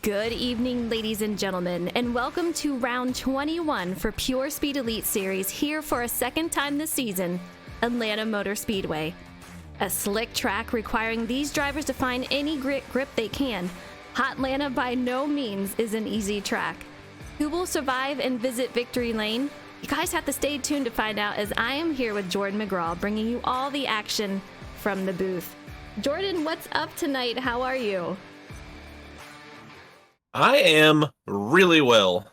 Good evening, ladies and gentlemen, and welcome to round 21 for Pure Speed Elite Series, here for a second time this season, Atlanta Motor Speedway. A slick track requiring these drivers to find any grip they can. Hotlanta by no means is an easy track. Who will survive and visit victory lane? You guys have to stay tuned to find out, as I am here with Jordan McGraw, bringing you all the action from the booth. Jordan, what's up tonight? How are you? I am really well.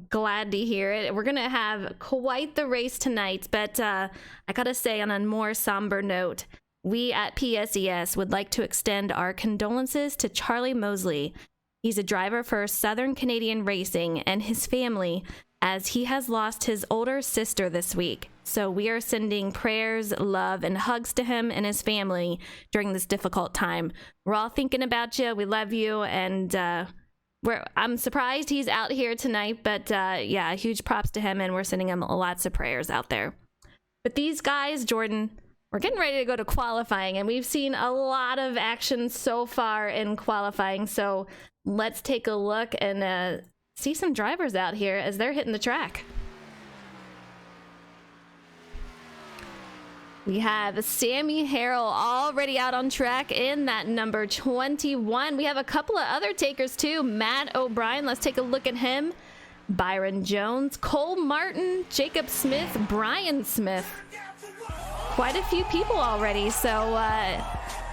Glad to hear it. We're going to have quite the race tonight, but I got to say, on a more somber note, we at PSES would like to extend our condolences to Charlie Mosley. He's a driver for Southern Canadian Racing and his family, as he has lost his older sister this week. So we are sending prayers, love, and hugs to him and his family during this difficult time. We're all thinking about you. We love you, and I'm surprised he's out here tonight, but yeah, huge props to him, and we're sending him lots of prayers out there. But these guys, Jordan, we're getting ready to go to qualifying, and we've seen a lot of action so far in qualifying, so let's take a look and see some drivers out here as they're hitting the track. We have Sammy Harrell already out on track in that number 21. We have a couple of other takers too. Matt O'Brien, let's take a look at him. Byron Jones, Cole Martin, Jacob Smith, Brian Smith. Quite a few people already. So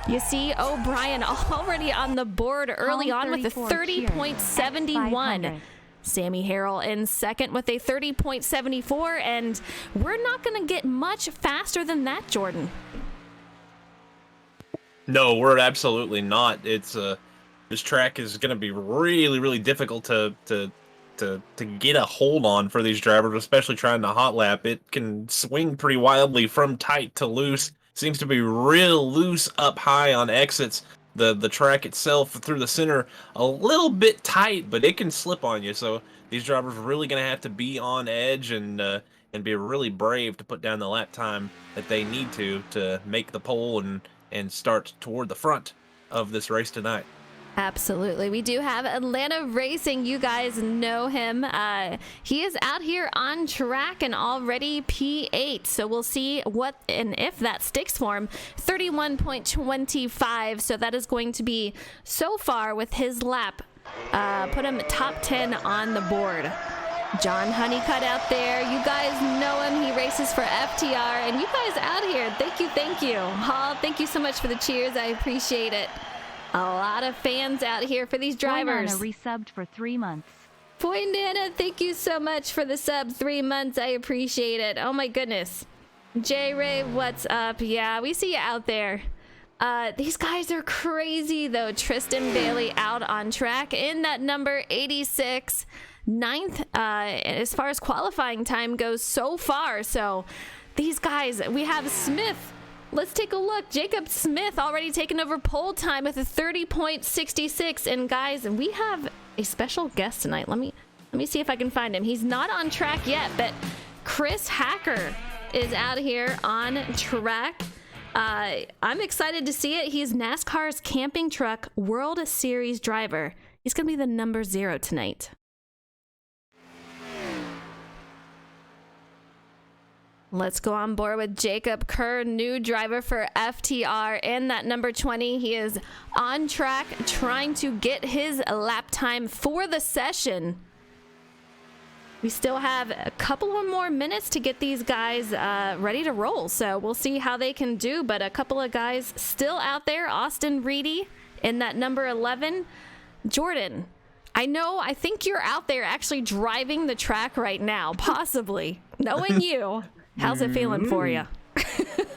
you see O'Brien already on the board early on with a 30.71. Sammy Harrell in second with a 30.74, and we're not going to get much faster than that, Jordan. No, we're absolutely not. It's this track is going to be really difficult to get a hold on for these drivers, especially trying to hot lap. It can swing pretty wildly from tight to loose. Seems to be real loose up high on exits. The track itself through the center a little bit tight, but it can slip on you. So these drivers are really going to have to be on edge and be really brave to put down the lap time that they need to make the pole and start toward the front of this race tonight. Absolutely. We do have Atlanta Racing. You guys know him. He is out here on track and already P8. So we'll see what and if that sticks for him. 31.25. So that is going to be, so far with his lap, put him top 10 on the board. John Honeycutt out there. You guys know him. He races for FTR. And you guys out here, thank you. Hall, thank you so much for the cheers. I appreciate it. A lot of fans out here for these drivers. Poindana resubbed for 3 months. Poindana, thank you so much for the sub. 3 months. I appreciate it. Oh my goodness. J Ray, what's up? Yeah, we see you out there. These guys are crazy though. Tristan Bailey out on track in that number 86. 9th as far as qualifying time goes so far. So these guys, we have Smith. Let's take a look. Jacob Smith already taken over pole time with a 30.66. And guys, we have a special guest tonight. Let me see if I can find him. He's not on track yet, but Chris Hacker is out here on track. I'm excited to see it. He's NASCAR's camping truck World Series driver. He's going to be the number 0 tonight. Let's go on board with Jacob Kerr, new driver for FTR in that number 20. He is on track trying to get his lap time for the session. We still have a couple of more minutes to get these guys ready to roll, so we'll see how they can do, but a couple of guys still out there. Austin Reedy in that number 11. Jordan, I think you're out there actually driving the track right now, possibly. Knowing you, how's it feeling for you?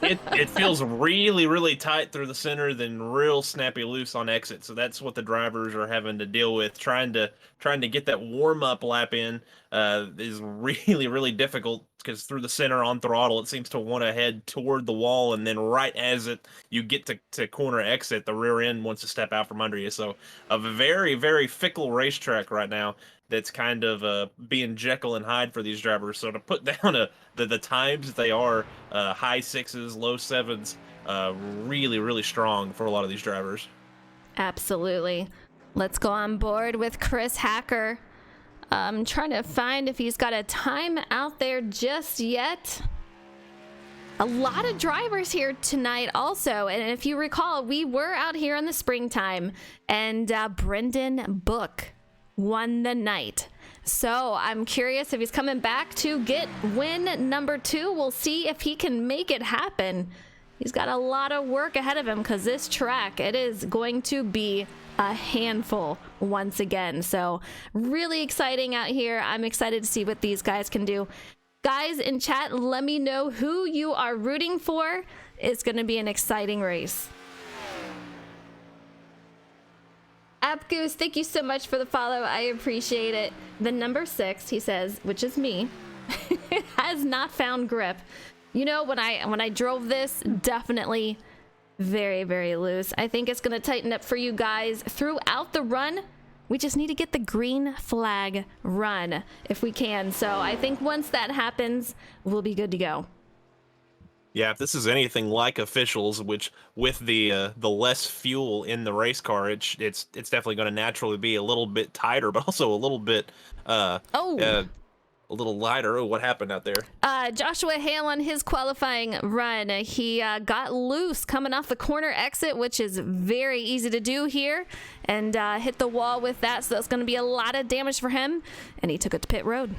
It feels really tight through the center, then real snappy loose on exit. So that's what the drivers are having to deal with. Trying to get that warm up lap in is really difficult, because through the center on throttle it seems to want to head toward the wall, and then right as you get to corner exit, the rear end wants to step out from under you. So a very fickle racetrack right now. That's kind of being Jekyll and Hyde for these drivers. So to put down the times that they are, high 6s, low 7s, really strong for a lot of these drivers. Absolutely. Let's go on board with Chris Hacker. I'm trying to find if he's got a time out there just yet. A lot of drivers here tonight also, and if you recall, we were out here in the springtime, and Brendan Book won the night. So I'm curious if he's coming back to get win number 2. We'll see if he can make it happen. He's got a lot of work ahead of him because this track, it is going to be a handful once again. So really exciting out here. I'm excited to see what these guys can do. Guys in chat, let me know who you are rooting for. It's going to be an exciting race. App Goose, thank you so much for the follow. I appreciate it. The number 6, he says, which is me, has not found grip. You know, when I drove this, definitely very, very loose. I think it's going to tighten up for you guys throughout the run. We just need to get the green flag run if we can. So I think once that happens, we'll be good to go. Yeah, if this is anything like officials, which with the less fuel in the race car, it's definitely going to naturally be a little bit tighter, but also a little bit a little lighter. Oh, what happened out there? Joshua Hale on his qualifying run, he got loose coming off the corner exit, which is very easy to do here, and hit the wall with that, so that's going to be a lot of damage for him, and he took it to pit road.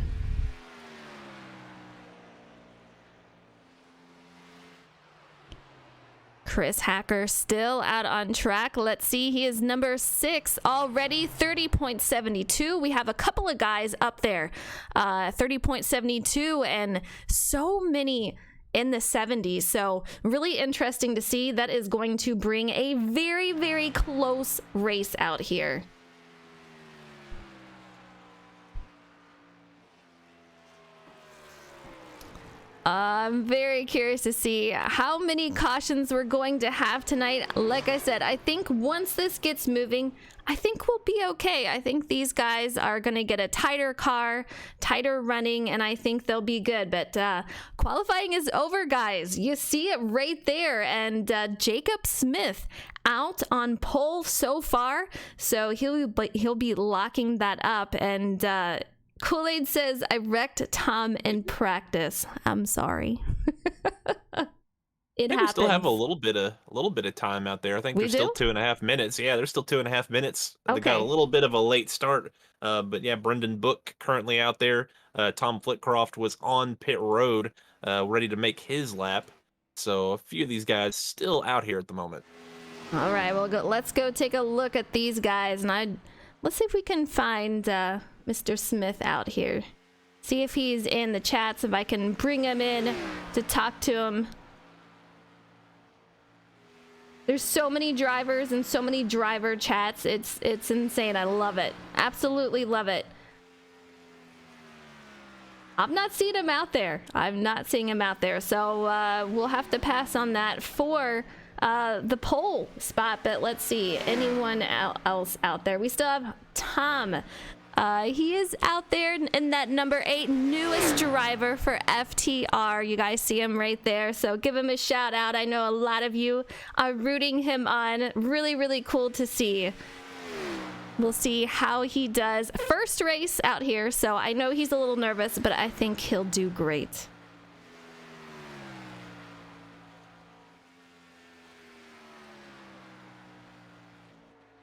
Chris Hacker still out on track. Let's see, he is number 6 already, 30.72. We have a couple of guys up there, 30.72, and so many in the 70s. So really interesting to see. That is going to bring a very, very close race out here. I'm very curious to see how many cautions we're going to have tonight. Like I said, I think once this gets moving, I think we'll be okay. I think these guys are going to get a tighter car, tighter running, and I think they'll be good. But qualifying is over, guys. You see it right there. And Jacob Smith out on pole so far. So he'll be locking that up. And Kool-Aid says, I wrecked Tom in practice. I'm sorry. It happens. We still have a little bit of time out there. I think there's still 2.5 minutes. Yeah, there's still 2.5 minutes. Okay. They got a little bit of a late start. But yeah, Brendan Book currently out there. Tom Flitcroft was on pit road, ready to make his lap. So a few of these guys still out here at the moment. All right, well, let's go take a look at these guys. And let's see if we can find Mr. Smith out here. See if he's in the chats, if I can bring him in to talk to him. There's so many drivers and so many driver chats. It's insane. I love it. Absolutely love it. I'm not seeing him out there. I'm not seeing him out there. So we'll have to pass on that for the pole spot. But let's see. Anyone else out there? We still have Tom. He is out there in that number 8 newest driver for FTR. You guys see him right there, so give him a shout out. I know a lot of you are rooting him on. Really, really cool to see. We'll see how he does. First race out here, so I know he's a little nervous, but I think he'll do great.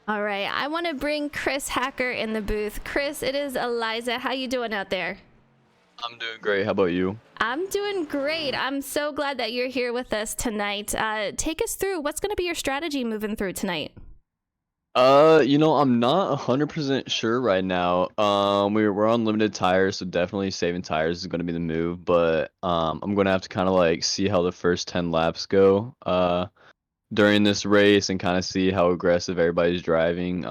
All right, I want to bring Chris Hacker in the booth. Chris, it is Eliza. How you doing out there? I'm doing great. How about you? I'm doing great. I'm so glad that you're here with us tonight. Take us through what's going to be your strategy moving through tonight. I'm not 100% sure right now. We're on limited tires, so definitely saving tires is going to be the move. But I'm going to have to kind of like see how the first 10 laps go. During this race and kind of see how aggressive everybody's driving.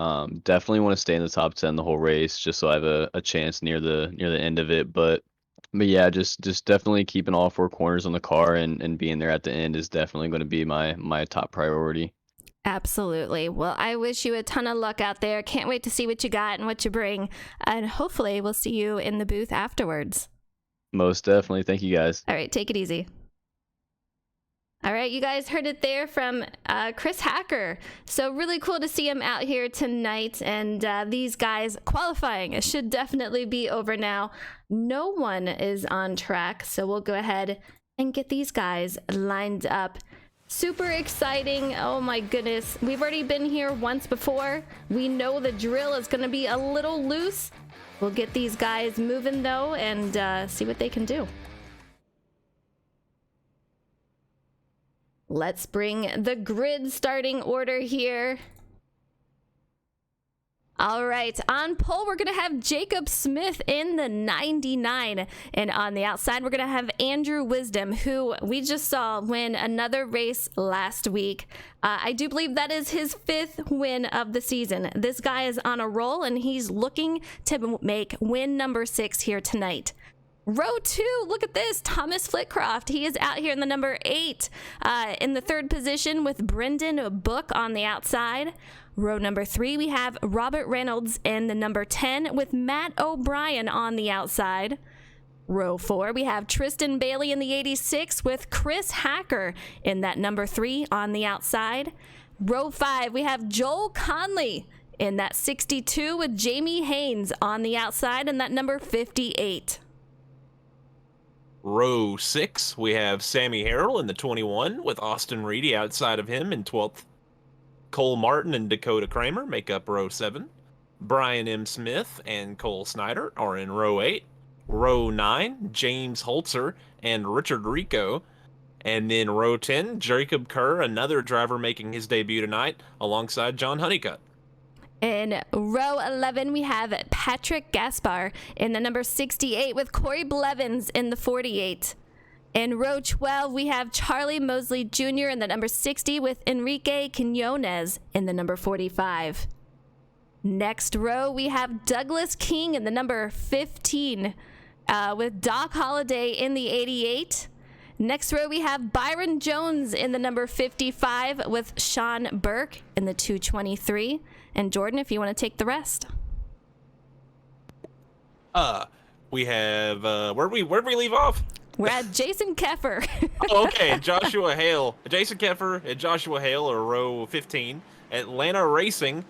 Definitely want to stay in the top 10 the whole race just so I have a chance near the end of it. But yeah, just definitely keeping all 4 corners on the car and being there at the end is definitely going to be my top priority. Absolutely. Well, I wish you a ton of luck out there. Can't wait to see what you got and what you bring. And hopefully we'll see you in the booth afterwards. Most definitely. Thank you guys. All right, take it easy. All right, you guys heard it there from Chris Hacker. So really cool to see him out here tonight. And these guys qualifying, it should definitely be over now. No one is on track, so we'll go ahead and get these guys lined up. Super exciting. Oh my goodness. We've already been here once before. We know the drill is going to be a little loose. We'll get these guys moving though and see what they can do. Let's bring the grid starting order here. All right, on pole, we're going to have Jacob Smith in the 99. And on the outside, we're going to have Andrew Wisdom, who we just saw win another race last week. I do believe that is his 5th win of the season. This guy is on a roll, and he's looking to make win number 6 here tonight. Row 2, look at this, Thomas Flitcroft. He is out here in the number 8 in the 3rd position with Brendan Book on the outside. Row number 3, we have Robert Reynolds in the number 10 with Matt O'Brien on the outside. Row 4, we have Tristan Bailey in the 86 with Chris Hacker in that number 3 on the outside. Row 5, we have Joel Conley in that 62 with Jamie Haynes on the outside and that number 58. Row 6, we have Sammy Harrell in the 21 with Austin Reedy outside of him in 12th. Cole Martin and Dakota Kramer make up row 7. Brian M. Smith and Cole Snyder are in row 8. Row 9, James Holzer and Richard Rico. And then row 10, Jacob Kerr, another driver making his debut tonight alongside John Honeycutt. In row 11, we have Patrick Gaspar in the number 68 with Corey Blevins in the 48. In row 12, we have Charlie Mosley Jr. in the number 60 with Enrique Quinones in the number 45. Next row, we have Douglas King in the number 15 with Doc Holliday in the 88. Next row, we have Byron Jones in the number 55 with Sean Burke in the 223. And Jordan, if you want to take the rest. We have where'd we leave off? We're at Jason Keffer. Oh, okay, Joshua Hale. Jason Keffer and Joshua Hale are row 15. Atlanta Racing,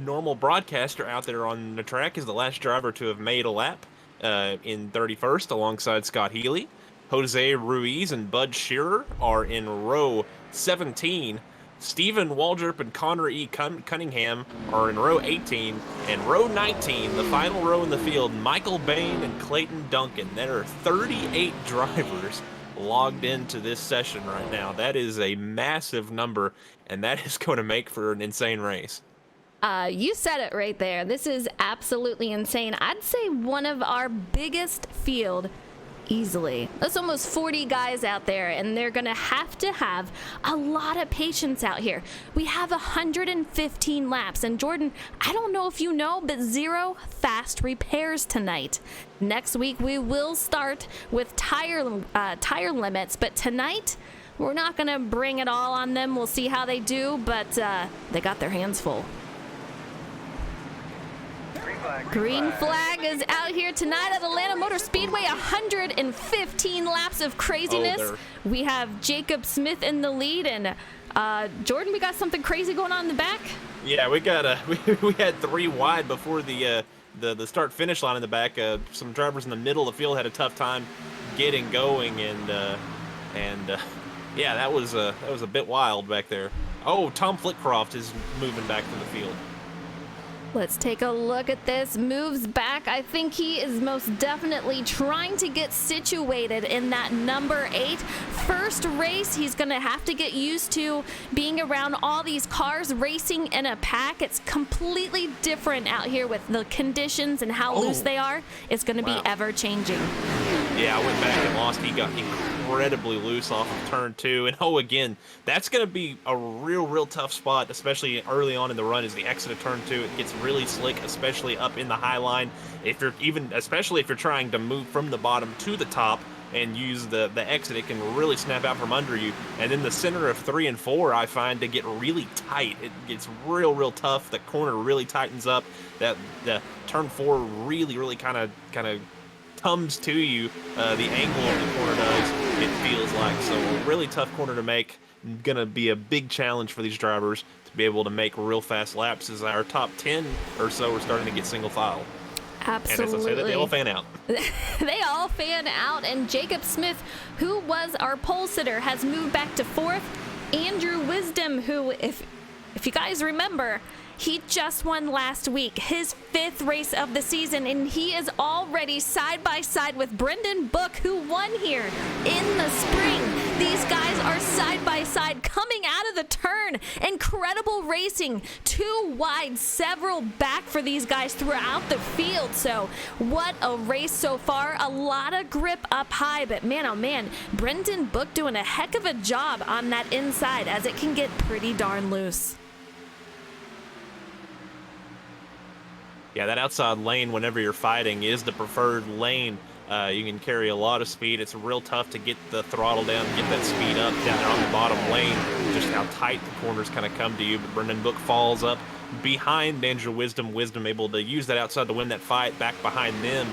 normal broadcaster out there on the track, is the last driver to have made a lap in 31st alongside Scott Healy. Jose Ruiz and Bud Shearer are in row 17. Stephen Waldrop and Connor E. Cunningham are in row 18. And row 19, the final row in the field, Michael Bain and Clayton Duncan. There are 38 drivers logged into this session right now. That is a massive number, and that is going to make for an insane race. You said it right there. This is absolutely insane. I'd say one of our biggest field easily. That's almost 40 guys out there, and they're gonna have a lot of patience out here. We have 115 laps, and Jordan, I don't know if you know, but 0 fast repairs tonight. Next week we will start with tire limits, but tonight we're not gonna bring it all on them. We'll see how they do, but they got their hands full. Green flag is out here tonight at Atlanta Motor Speedway. 115 laps of craziness. We have Jacob Smith in the lead, and Jordan, we got something crazy going on in the back. Yeah, we got we had 3 wide before the start finish line in the back. Some drivers in the middle of the field had a tough time getting going, and yeah, that was a bit wild back there. Oh, Tom Flitcroft is moving back to the field. Let's take a look at this. Moves back. I think he is most definitely trying to get situated in that number 8. First race, he's going to have to get used to being around all these cars racing in a pack. It's completely different out here with the conditions and how loose they are. It's going to be ever changing. Yeah, I went back and lost. He got incredibly loose off of turn 2. And again, that's going to be a real tough spot, especially early on in the run, is the exit of turn 2. It gets really slick, especially up in the high line. Especially if you're trying to move from the bottom to the top and use the exit, it can really snap out from under you. And then the center of 3 and 4, I find, to get really tight. It gets real tough. The corner really tightens up. The turn 4 really kind of comes to you. The angle of the corner does. it feels like. So a really tough corner to make. Gonna be a big challenge for these drivers to be able to make real fast laps as our top 10 or so are starting to get single file. Absolutely. And as I say that, they all fan out. They all fan out, and Jacob Smith, who was our pole sitter, has moved back to 4th. Andrew Wisdom, who, if you guys remember, he just won last week, his 5th race of the season, and he is already side by side with Brendan Book, who won here in the spring. These guys are side by side coming out of the turn. Incredible racing, 2 wide, several back for these guys throughout the field. So what a race so far. A lot of grip up high, but man, oh man, Brendan Book doing a heck of a job on that inside, as it can get pretty darn loose. Yeah, that outside lane, whenever you're fighting, is the preferred lane. You can carry a lot of speed. It's real tough to get the throttle down, get that speed up down there on the bottom lane, just how tight the corners kind of come to you. But Brendan Book falls up behind Andrew Wisdom. Wisdom able to use that outside to win that fight. Back behind them,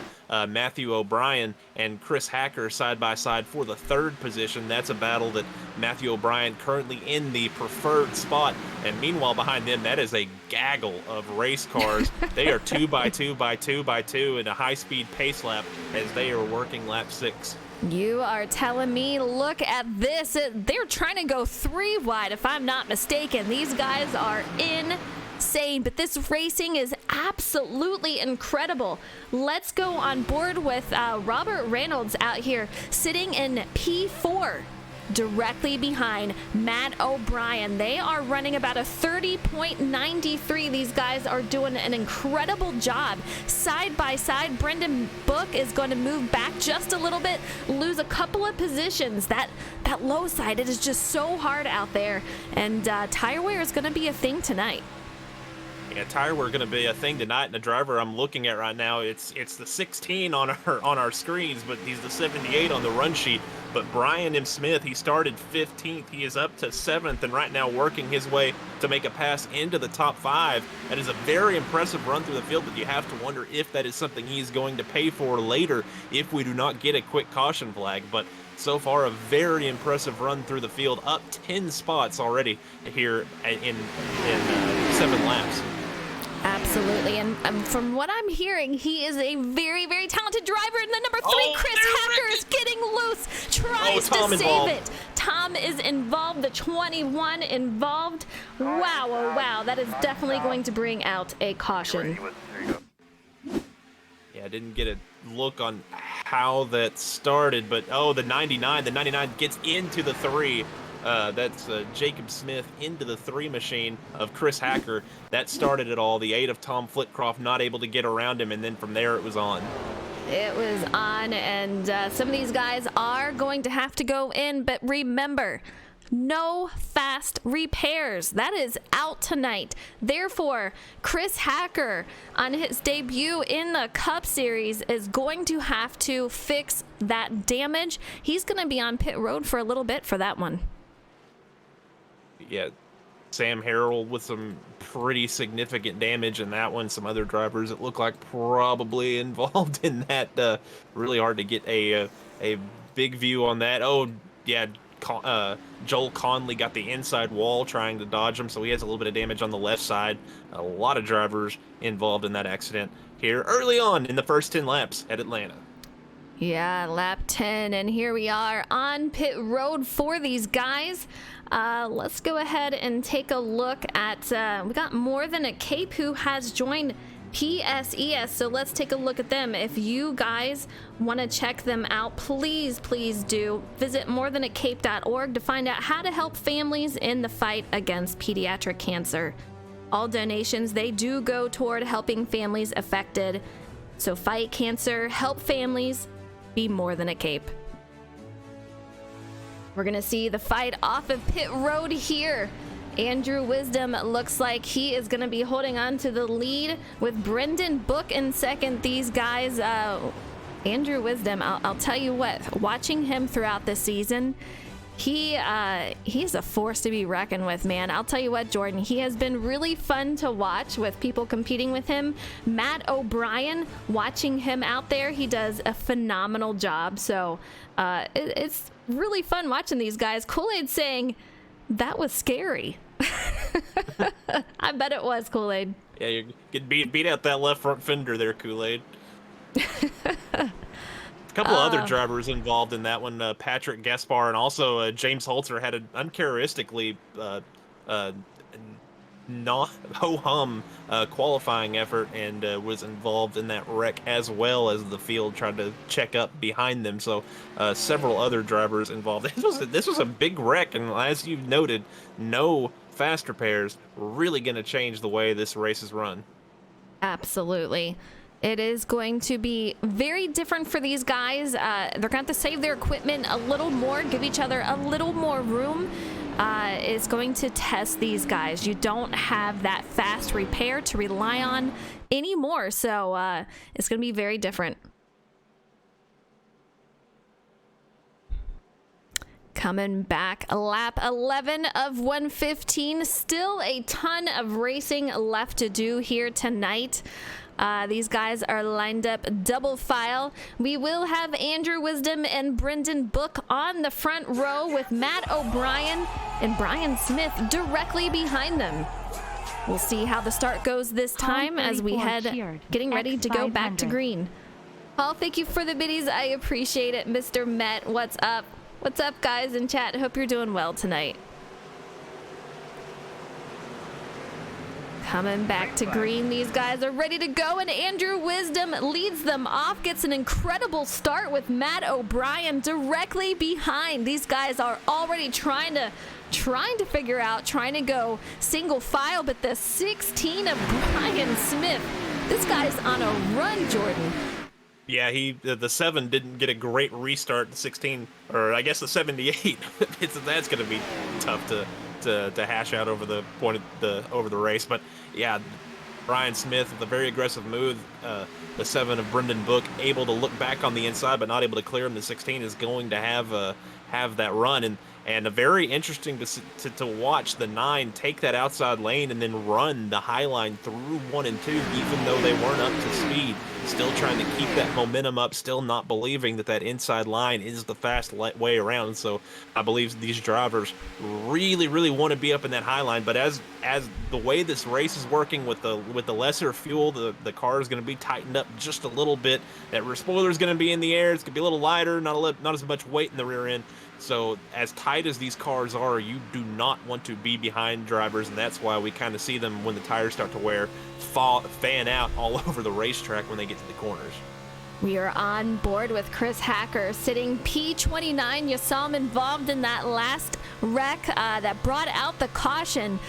Matthew O'Brien and Chris Hacker side by side for the 3rd position. That's a battle that Matthew O'Brien currently in the preferred spot. And meanwhile, behind them, that is a gaggle of race cars. They are 2 by 2 by 2 by 2 in a high-speed pace lap as they are working lap 6. You are telling me, look at this. They're trying to go 3 wide, if I'm not mistaken. These guys are insane, but this racing is absolutely incredible. Let's go on board with Robert Reynolds out here sitting in P4 directly behind Matt O'Brien. They are running about a 30.93. These guys are doing an incredible job. Side by side, Brendan Book is going to move back just a little bit, lose a couple of positions. That low side, it is just so hard out there, and tire wear is going to be a thing tonight. Yeah, tire wear going to be a thing tonight, and the driver I'm looking at right now, it's the 16 on our screens, but he's the 78 on the run sheet. But Brian M. Smith, he started 15th. He is up to 7th, and right now working his way to make a pass into the top 5. That is a very impressive run through the field, but you have to wonder if that is something he's going to pay for later if we do not get a quick caution flag. But so far, a very impressive run through the field, up 10 spots already here in 7 laps. Absolutely, and from what I'm hearing, he is a very, very talented driver. And the number 3, Chris Hacker, is getting loose, tries to save it. Tom is involved, the 21 involved. Wow, oh wow, that is definitely going to bring out a caution. Yeah, I didn't get a look on how that started, but the 99 gets into the 3. That's Jacob Smith into the 3 machine of Chris Hacker. That started it all. The 8 of Tom Flitcroft not able to get around him, and then from there it was on. It was on, and some of these guys are going to have to go in, but remember, no fast repairs. That is out tonight. Therefore, Chris Hacker, on his debut in the Cup Series, is going to have to fix that damage. He's going to be on pit road for a little bit for that one. Yeah, Sam Harrell with some pretty significant damage in that one. Some other drivers that look like probably involved in that. Really hard to get a big view on that. Oh, yeah, Joel Conley got the inside wall trying to dodge him, so he has a little bit of damage on the left side. A lot of drivers involved in that accident here early on in the first 10 laps at Atlanta. Yeah, lap 10, and here we are on pit road for these guys. Let's go ahead and take a look at, we got More Than a Cape who has joined PSES, so let's take a look at them. If you guys want to check them out, please do visit morethan-a-cape.org to find out how to help families in the fight against pediatric cancer. All donations, they do go toward helping families affected. So fight cancer, help families, be more than a cape. We're gonna see the fight off of pit road here. Andrew Wisdom looks like he is gonna be holding on to the lead with Brendan Book in second. These guys, Andrew Wisdom, I'll tell you what, watching him throughout the season, He's a force to be reckoned with, man. I'll tell you what, Jordan, he has been really fun to watch with people competing with him. Matt O'Brien, watching him out there, he does a phenomenal job. So it's really fun watching these guys. Kool-Aid saying that was scary. I bet it was, Kool-Aid. Yeah, you get beat out that left front fender there, Kool-Aid. A couple of other drivers involved in that one, Patrick Gaspar and also James Holzer had an uncharacteristically ho-hum qualifying effort and was involved in that wreck as well as the field tried to check up behind them. So several other drivers involved. This was a big wreck, and as you've noted, no fast repairs really going to change the way this race is run. Absolutely. It is going to be very different for these guys. They're going to have to save their equipment a little more, give each other a little more room. It's going to test these guys. You don't have that fast repair to rely on anymore, so it's going to be very different. Coming back, lap 11 of 115. Still a ton of racing left to do here tonight. These guys are lined up double file. We will have Andrew Wisdom and Brendan Book on the front row with Matt O'Brien and Brian Smith directly behind them. We'll see how the start goes this time as we head, getting ready to go back to green. Paul, thank you for the biddies. I appreciate it. Mr. Met, what's up? What's up, guys in chat? Hope you're doing well tonight. Coming back to green, these guys are ready to go, and Andrew Wisdom leads them off, gets an incredible start with Matt O'Brien directly behind. These guys are already trying to figure out, trying to go single file, but the 16 of Brian Smith, this guy's on a run, Jordan. Yeah, the 7 didn't get a great restart. The 16, or I guess the 78, that's going to be tough to hash out over the point of over the race. But yeah, Brian Smith with a very aggressive move. The 7 of Brendan Book able to look back on the inside, but not able to clear him. The 16 is going to have that run, and a very interesting to watch the 9 take that outside lane and then run the high line through 1 and 2, even though they weren't up to speed. Still trying to keep that momentum up, still not believing that inside line is the fast way around. So I believe these drivers really, really want to be up in that high line. But as the way this race is working with the lesser fuel, the car is going to be tightened up just a little bit. That rear spoiler is going to be in the air. It's going to be a little lighter, not as much weight in the rear end. So as tight as these cars are, you do not want to be behind drivers, and that's why we kind of see them when the tires start to wear, fan out all over the racetrack when they get to the corners. We are on board with Chris Hacker sitting P29. You saw him involved in that last wreck that brought out the caution.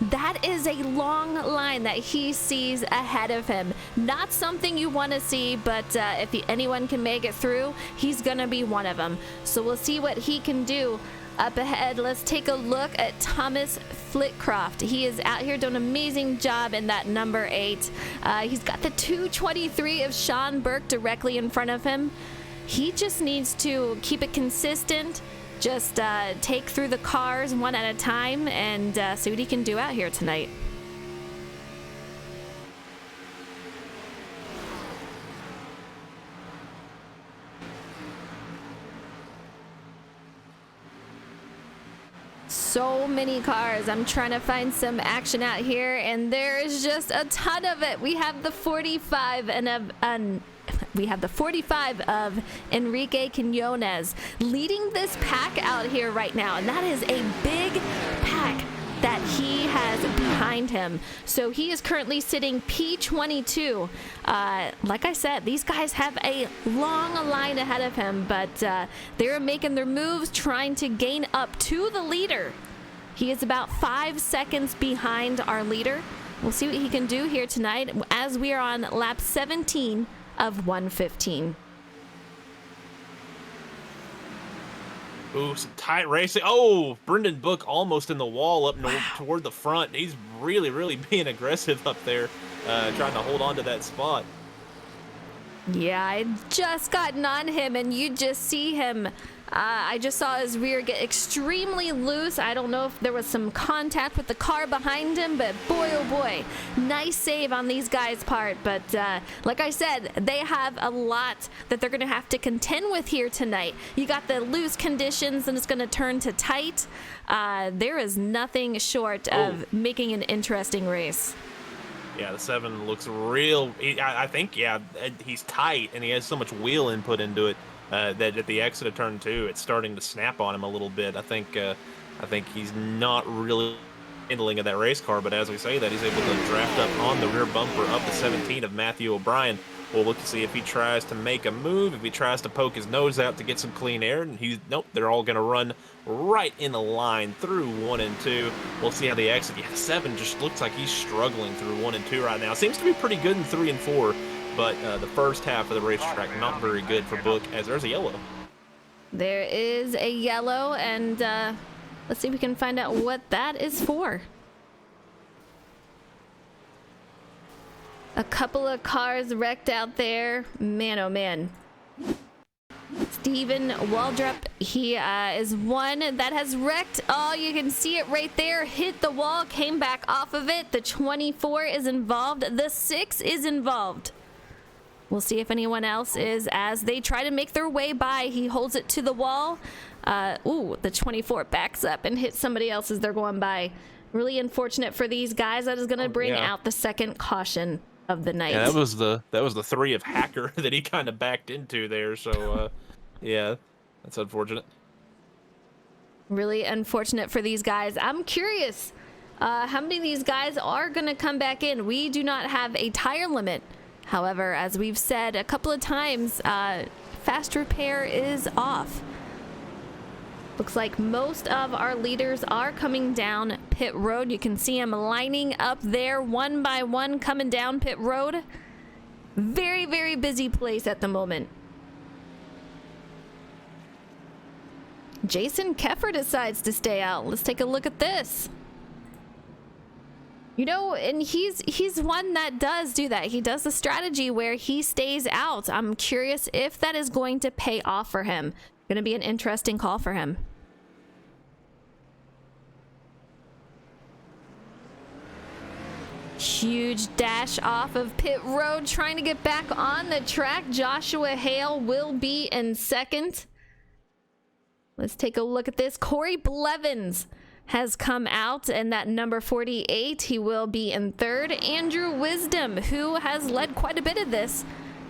That is a long line that he sees ahead of him. Not something you want to see, but if anyone can make it through, he's going to be one of them. So we'll see what he can do up ahead. Let's take a look at Thomas Flitcroft. He is out here doing an amazing job in that number 8. He's got the 223 of Sean Burke directly in front of him. He just needs to keep it consistent. Just take through the cars one at a time and see what he can do out here tonight. So many cars. I'm trying to find some action out here, and there is just a ton of it. We have the 45 we have the 45 of Enrique Quinones leading this pack out here right now, and that is a big pack that he has behind him. So he is currently sitting P22. Like I said, these guys have a long line ahead of him, but they're making their moves, trying to gain up to the leader. He is about 5 seconds behind our leader. We'll see what he can do here tonight as we are on lap 17 of 115. Ooh, some tight racing. Oh, Brendan Book almost in the wall up toward the front. He's really, really being aggressive up there, trying to hold on to that spot. Yeah, I just gotten on him, and you just see him I just saw his rear get extremely loose. I don't know if there was some contact with the car behind him, but boy, oh boy, nice save on these guys' part. But like I said, they have a lot that they're going to have to contend with here tonight. You got the loose conditions, and it's going to turn to tight. There is nothing short of making an interesting race. Yeah, the 7 looks real. I think, yeah, he's tight, and he has so much wheel input into it. That at the exit of turn 2, it's starting to snap on him a little bit. I think he's not really handling of that race car, but as we say that, he's able to draft up on the rear bumper of the 17 of Matthew O'Brien. We'll look to see if he tries to make a move, if he tries to poke his nose out to get some clean air, and nope, they're all going to run right in the line through 1 and 2. We'll see how they exit. Yeah, 7 just looks like he's struggling through 1 and 2 right now. Seems to be pretty good in 3 and 4. But the first half of the racetrack, not very good for Book, as there's a yellow. There is a yellow, and let's see if we can find out what that is for. A couple of cars wrecked out there. Man, oh man. Stephen Waldrop, he is one that has wrecked. Oh, you can see it right there. Hit the wall, came back off of it. The 24 is involved. The 6 is involved. We'll see if anyone else is as they try to make their way by. He holds it to the wall. The 24 backs up and hits somebody else as they're going by. Really unfortunate for these guys. That is going to bring out the second caution of the night. Yeah, that was the 3 of Hacker that he kind of backed into there. So, yeah, that's unfortunate. Really unfortunate for these guys. I'm curious how many of these guys are going to come back in. We do not have a tire limit. However, as we've said a couple of times, fast repair is off. Looks like most of our leaders are coming down pit road. You can see them lining up there one by one coming down pit road. Very, very busy place at the moment. Jason Keffer decides to stay out. Let's take a look at this. You know, and he's one that does do that. He does the strategy where he stays out. I'm curious if that is going to pay off for him. Going to be an interesting call for him. Huge dash off of pit road, trying to get back on the track. Joshua Hale will be in second. Let's take a look at this. Corey Blevins has come out, and that number 48, he will be in third. Andrew Wisdom, who has led quite a bit of this,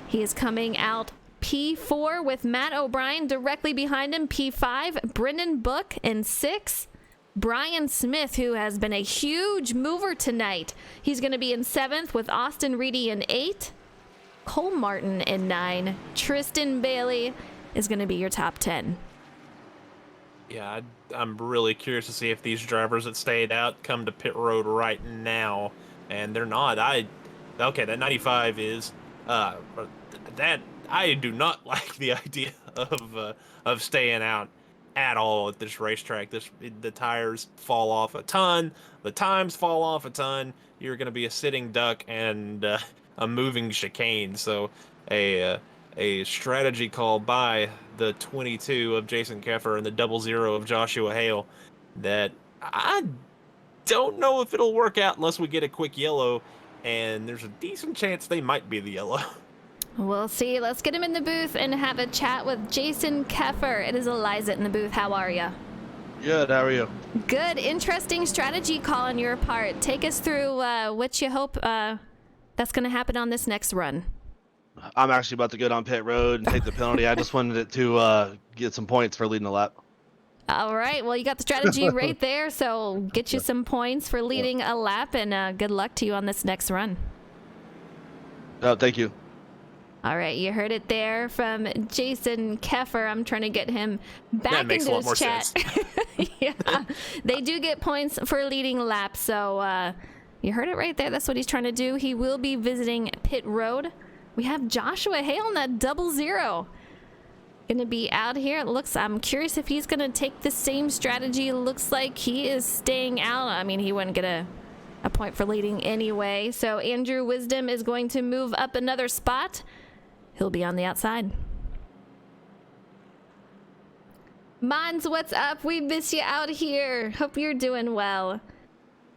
he is coming out P4 with Matt O'Brien directly behind him. P5, Brendan Book in 6. Brian Smith, who has been a huge mover tonight, he's going to be in 7th with Austin Reedy in 8. Cole Martin in 9. Tristan Bailey is going to be your top 10. Yeah, I'm really curious to see if these drivers that stayed out come to pit road right now, and they're not. Okay, that 95 is that I do not like the idea of staying out at all at this racetrack. The tires fall off a ton, the times fall off a ton. You're going to be a sitting duck and a moving chicane. So a strategy call by the 22 of Jason Keffer and the 00 of Joshua Hale that I don't know if it'll work out unless we get a quick yellow, and there's a decent chance they might be the yellow. We'll see. Let's get him in the booth and have a chat with Jason Keffer. It is Eliza in the booth. How are you? Good. How are you? Good. Interesting strategy call on your part. Take us through what you hope that's going to happen on this next run. I'm actually about to go down pit road and take the penalty. I just wanted it to get some points for leading the lap. All right. Well, you got the strategy right there, so get you some points for leading a lap, and good luck to you on this next run. Oh, thank you. All right, you heard it there from Jason Keffer. I'm trying to get him back into his chat. Yeah, they do get points for leading laps, so you heard it right there. That's what he's trying to do. He will be visiting pit road. We have Joshua Hale in that 00. Gonna be out here. I'm curious if he's gonna take the same strategy. Looks like he is staying out. I mean, he wouldn't get a point for leading anyway. So Andrew Wisdom is going to move up another spot. He'll be on the outside. Mons, what's up? We miss you out here. Hope you're doing well.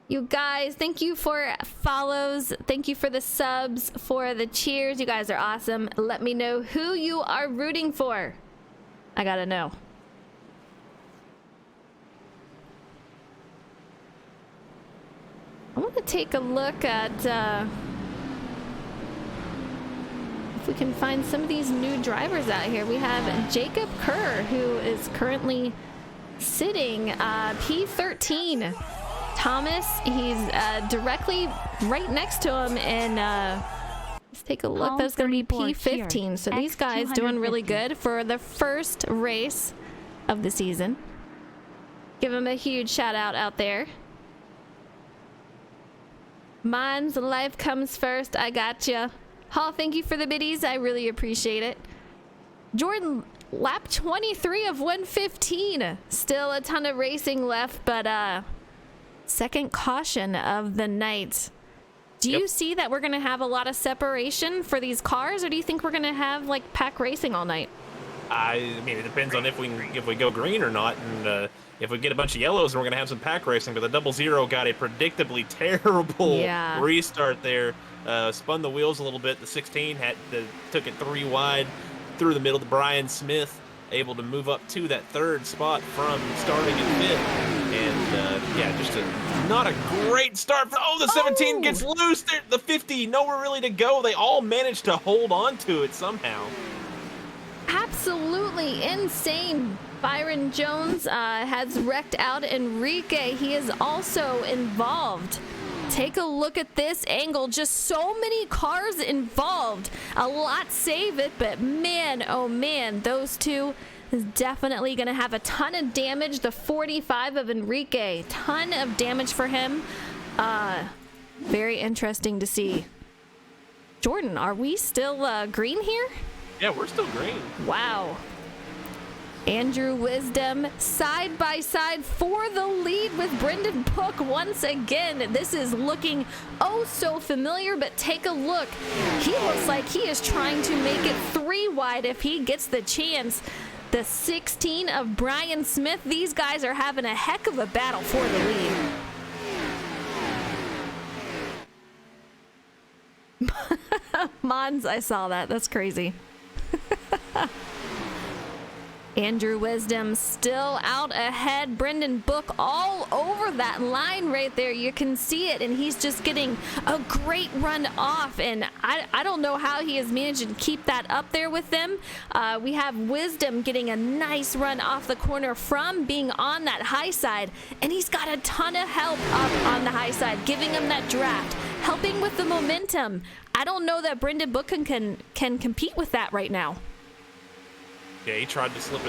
You guys, thank you for follows. Thank you for the subs, for the cheers. You guys are awesome. Let me know who you are rooting for. I gotta know. I want to take a look at if we can find some of these new drivers out here. We have Jacob Kerr, who is currently sitting P13. Thomas, he's directly right next to him, and let's take a look. That's going to be P15. So these guys doing really good for the first race of the season. Give them a huge shout out there. Mine's life comes first. I gotcha. Hall, thank you for the biddies. I really appreciate it. Jordan, lap 23 of 115. Still a ton of racing left, but second caution of the night. Do you see that we're going to have a lot of separation for these cars, or do you think we're going to have like pack racing all night? I mean, it depends on if we go green or not, and if we get a bunch of yellows, we're going to have some pack racing. But the 00 got a predictably terrible restart there. Spun the wheels a little bit. The 16 took it 3 wide through the middle to Brian Smith, able to move up to that 3rd spot from starting in 5th. And just not a great start. The 17 gets loose. The 50, nowhere really to go. They all managed to hold on to it somehow. Absolutely insane. Byron Jones has wrecked out Enrique. He is also involved. Take a look at this angle. Just so many cars involved. A lot save it, but man, oh man, those two is definitely going to have a ton of damage. The 45 of Enrique, ton of damage for him. Very interesting to see. Jordan, are we still green here? Yeah, we're still green. Wow. Andrew Wisdom side by side for the lead with Brendan Book once again. This is looking oh so familiar, but take a look. He looks like he is trying to make it 3 wide if he gets the chance. The 16 of Brian Smith. These guys are having a heck of a battle for the lead. Mons, I saw that. That's crazy. Andrew Wisdom still out ahead. Brendan Book all over that line right there. You can see it, and he's just getting a great run off. And I don't know how he has managed to keep that up there with them. We have Wisdom getting a nice run off the corner from being on that high side. And he's got a ton of help up on the high side, giving him that draft, helping with the momentum. I don't know that Brendan Book can compete with that right now. Yeah, he tried to slip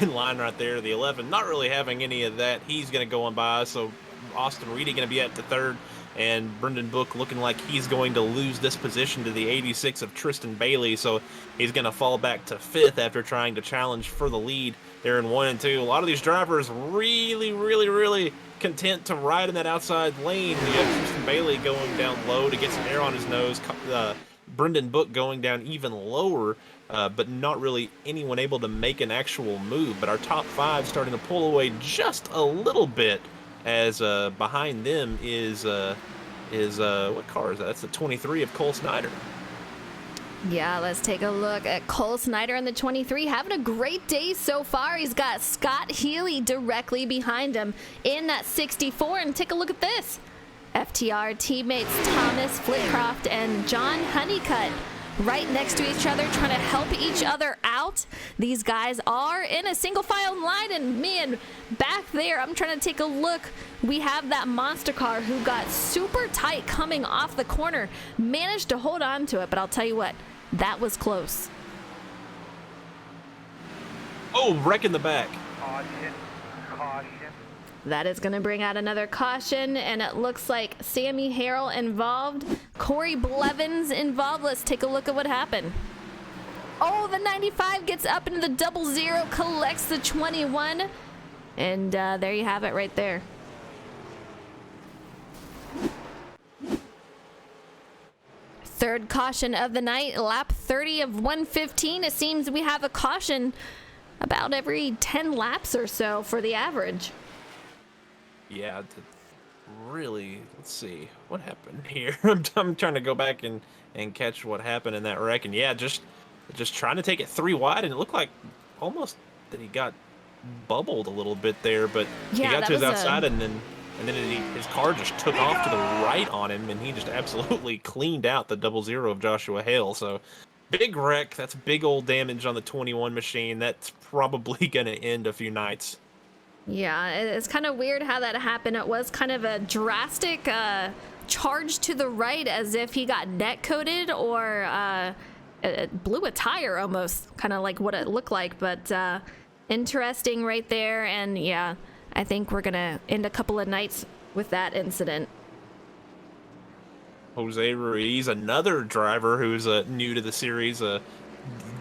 in line right there. The 11, not really having any of that. He's going to go on by. So Austin Reedy going to be at the 3rd. And Brendan Book looking like he's going to lose this position to the 86 of Tristan Bailey. So he's going to fall back to 5th after trying to challenge for the lead there in 1 and 2. A lot of these drivers really content to ride in that outside lane. You have Tristan Bailey going down low to get some air on his nose. Brendan Book going down even lower. But not really anyone able to make an actual move. But our top 5 starting to pull away just a little bit, as behind them is what car is that? That's the 23 of Cole Snyder. Yeah, let's take a look at Cole Snyder in the 23, having a great day so far. He's got Scott Healy directly behind him in that 64, and take a look at this. FTR teammates Thomas Flitcroft and John Honeycutt right next to each other, trying to help each other out. These guys are in a single file line, and man, back there, I'm trying to take a look. We have that monster car who got super tight coming off the corner, managed to hold on to it, but I'll tell you what, that was close. Oh, wreck in the back. Caution. That is going to bring out another caution, and it looks like Sammy Harrell involved, Corey Blevins involved. Let's take a look at what happened. Oh, the 95 gets up into the 00, collects the 21, and there you have it right there. Third caution of the night, lap 30 of 115. It seems we have a caution about every 10 laps or so for the average. Yeah, really, let's see what happened here. I'm trying to go back and catch what happened in that wreck, and yeah, just trying to take it 3 wide, and it looked like almost that he got bubbled a little bit there, but he Yeah, got that to his was outside, and then his car just took off to the right on him, and he just absolutely cleaned out the 00 of Joshua Hale. So big wreck. That's big old damage on the 21 machine. That's probably gonna end a few nights. Yeah, it's kind of weird how that happened. It was kind of a drastic charge to the right, as if he got net coated or it blew a tire almost, kind of like what it looked like. But interesting right there. And yeah, I think we're going to end a couple of nights with that incident. Jose Ruiz, another driver who's new to the series,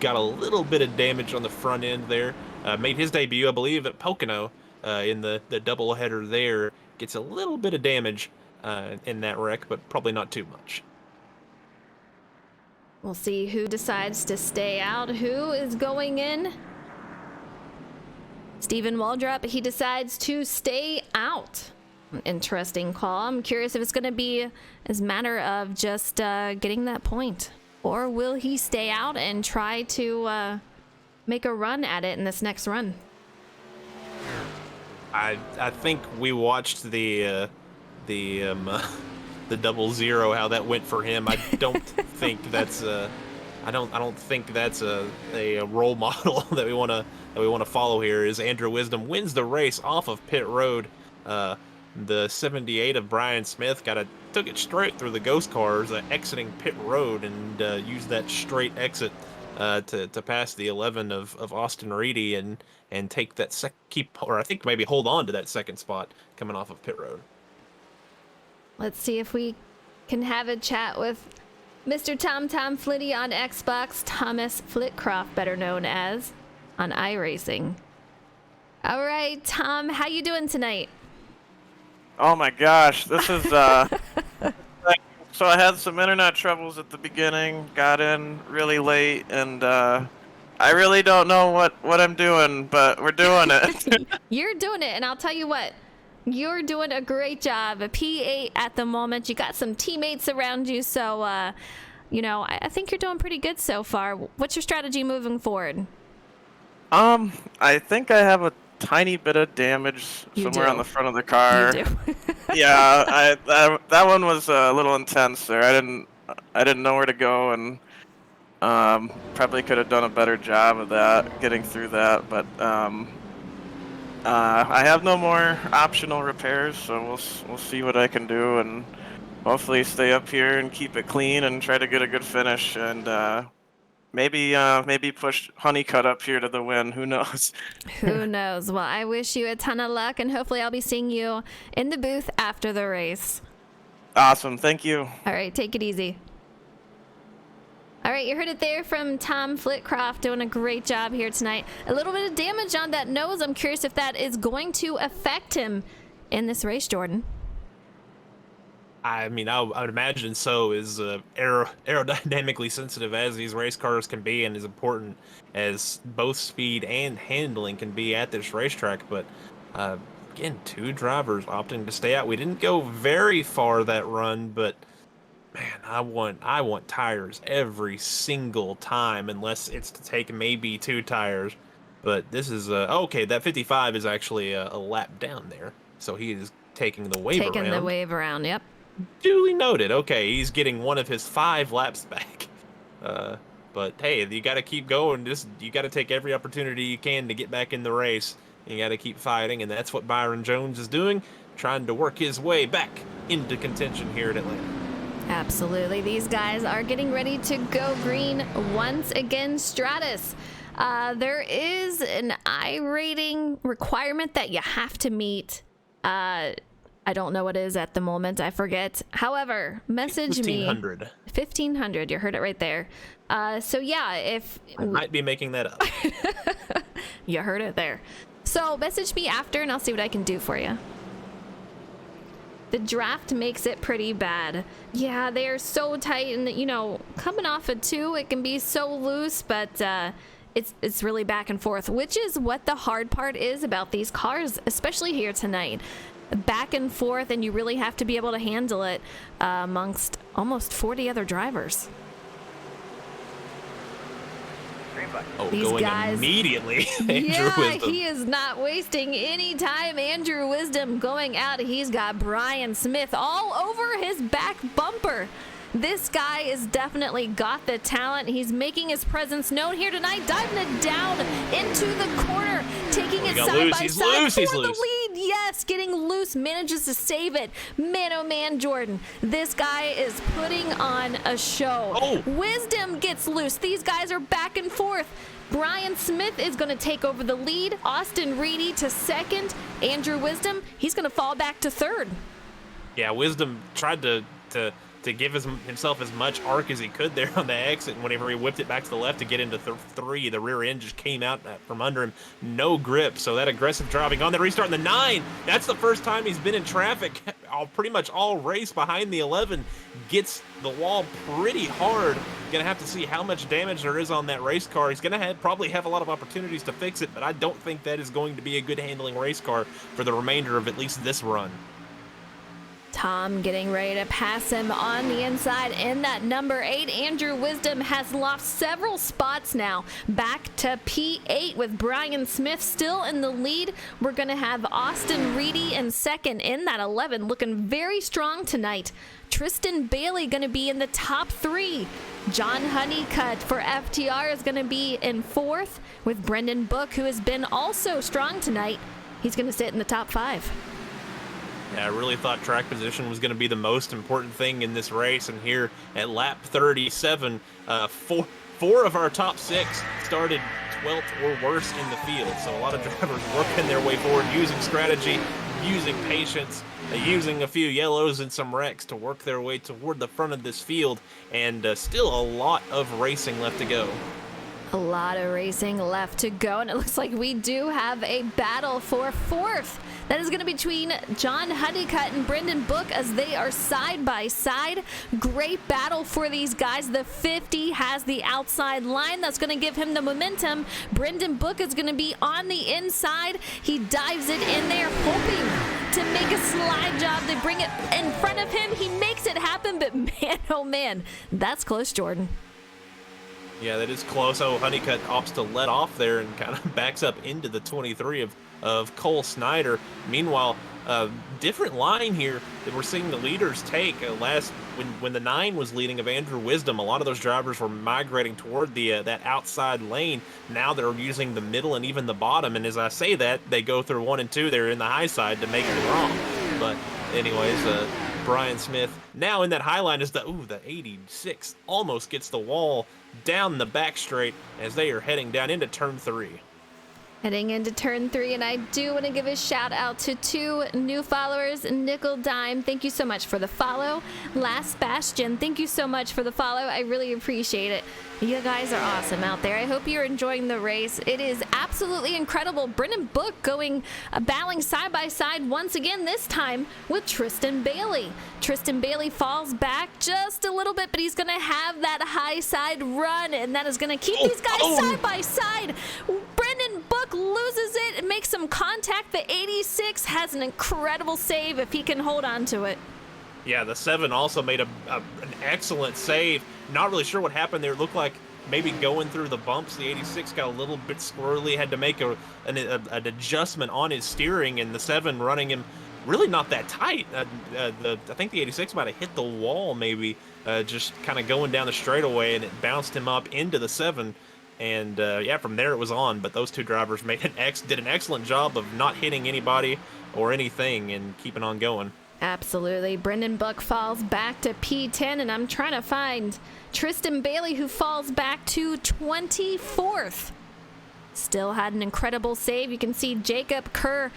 got a little bit of damage on the front end there. Made his debut, I believe, at Pocono in the doubleheader there. Gets a little bit of damage in that wreck, but probably not too much. We'll see who decides to stay out, who is going in. Steven Waldrop, he decides to stay out. An interesting call. I'm curious if it's going to be as a matter of just getting that point, or will he stay out and try to make a run at it in this next run? I think we watched the 00, how that went for him. I don't think that's I don't think that's a role model that we want to follow here. Is Andrew Wisdom wins the race off of pit road. The 78 of Brian Smith took it straight through the ghost cars, exiting pit road, and used that straight exit to pass the 11 of Austin Reedy and take that I think maybe hold on to that second spot coming off of pit road. Let's see if we can have a chat with Mr. Tom Flitty on Xbox, Thomas Flitcroft, better known as on iRacing. All right, Tom, how you doing tonight? Oh my gosh, this is so I had some internet troubles at the beginning, got in really late, and I really don't know what I'm doing, but we're doing it. You're doing it, and I'll tell you what, you're doing a great job. A P8 at the moment. You got some teammates around you, so I think you're doing pretty good so far. What's your strategy moving forward? I think I have a tiny bit of damage somewhere on the front of the car. You do. Yeah, that one was a little intense there. I didn't know where to go, and probably could have done a better job of that, getting through that. But I have no more optional repairs, so we'll see what I can do, and hopefully stay up here and keep it clean and try to get a good finish, and maybe push Honeycutt up here to the win. Who knows? Who knows? Well, I wish you a ton of luck, and hopefully I'll be seeing you in the booth after the race. Awesome. Thank you. All right, take it easy. All right, you heard it there from Tom Flitcroft, doing a great job here tonight. A little bit of damage on that nose. I'm curious if that is going to affect him in this race, Jordan. I mean, I would imagine so. Is aerodynamically sensitive as these race cars can be, and as important as both speed and handling can be at this racetrack. But again, 2 drivers opting to stay out. We didn't go very far that run, but man, I want tires every single time, unless it's to take maybe 2 tires. But this is okay. That 55 is actually a lap down there, so he is taking the wave around. Taking the wave around. Yep. Duly noted. Okay, he's getting one of his 5 laps back. But hey, you got to keep going. You got to take every opportunity you can to get back in the race. You got to keep fighting, and that's what Byron Jones is doing, trying to work his way back into contention here at Atlanta. Absolutely. These guys are getting ready to go green once again. Stratus, there is an I rating requirement that you have to meet. I don't know what it is at the moment. I forget. However, message 1500. me. 1500. You heard it right there. So yeah, if I might be making that up. you heard it there. So message me after, and I'll see what I can do for you. The draft makes it pretty bad. Yeah, they are so tight, and coming off a 2, it can be so loose, but it's really back and forth, which is what the hard part is about these cars, especially here tonight. Back and forth, and you really have to be able to handle it amongst almost 40 other drivers. Oh, These going guys immediately. Andrew yeah, Wisdom. he is not wasting any time. Andrew Wisdom going out. He's got Brian Smith all over his back bumper. This guy is definitely got the talent. He's making his presence known here tonight, diving it down into the corner, taking it side by side for the lead. Yes, getting loose, manages to save it. Man, oh man, Jordan. This guy is putting on a show. Oh. Wisdom gets loose. These guys are back and forth. Brian Smith is going to take over the lead. Austin Reedy to second. Andrew Wisdom, he's going to fall back to third. Yeah, Wisdom tried to give himself as much arc as he could there on the exit, and whenever he whipped it back to the left to get into three, the rear end just came out from under him. No grip, so that aggressive driving on the restart in the 9. That's the first time he's been in traffic pretty much all race behind the 11. Gets the wall pretty hard. Gonna have to see how much damage there is on that race car. He's gonna probably have a lot of opportunities to fix it, but I don't think that is going to be a good handling race car for the remainder of at least this run. Tom getting ready to pass him on the inside in that number 8. Andrew Wisdom has lost several spots now. Back to P8 with Brian Smith still in the lead. We're going to have Austin Reedy in second in that 11, looking very strong tonight. Tristan Bailey going to be in the top 3. John Honeycutt for FTR is going to be in 4th with Brendan Book, who has been also strong tonight. He's going to sit in the top 5. Yeah, I really thought track position was going to be the most important thing in this race, and here at lap 37, four of our top 6 started 12th or worse in the field, so a lot of drivers working their way forward, using strategy, using patience, using a few yellows and some wrecks to work their way toward the front of this field, and still a lot of racing left to go. A lot of racing left to go, and it looks like we do have a battle for 4th. That is going to be between John Honeycutt and Brendan Book as they are side by side. Great battle for these guys. The 50 has the outside line. That's going to give him the momentum. Brendan Book is going to be on the inside. He dives it in there, hoping to make a slide job. They bring it in front of him. He makes it happen, but man, oh man, that's close, Jordan. Yeah, that is close. Oh, Honeycutt opts to let off there and kind of backs up into the 23 of Cole Snyder. Meanwhile, different line here that we're seeing the leaders take. When the 9 was leading of Andrew Wisdom, a lot of those drivers were migrating toward the that outside lane. Now they're using the middle and even the bottom. And as I say that, they go through 1 and 2. They're in the high side to make it wrong. But anyways, Brian Smith now in that high line is the 86 almost gets the wall down the back straight as they are heading down into turn 3. Heading into turn 3, and I do want to give a shout out to 2 new followers. Nickel Dime, thank you so much for the follow. Last Bastion, thank you so much for the follow. I really appreciate it. You guys are awesome out there. I hope you're enjoying the race. It is absolutely incredible. Brendan Book battling side by side once again, this time with Tristan Bailey. Tristan Bailey falls back just a little bit, but he's going to have that high side run, and that is going to keep these guys side by side. Brendan Book loses it and makes some contact. The 86 has an incredible save if he can hold on to it. Yeah, the 7 also made an excellent save. Not really sure what happened there. It looked like maybe going through the bumps, the 86 got a little bit squirrely, had to make an adjustment on his steering, and the 7 running him really not that tight. I think the 86 might have hit the wall maybe, just kind of going down the straightaway, and it bounced him up into the 7. And yeah, from there it was on. But those 2 drivers did an excellent job of not hitting anybody or anything and keeping on going. Absolutely. Brendan Book falls back to P10, and I'm trying to find Tristan Bailey, who falls back to 24th. Still had an incredible save. You can see Jacob Kerr,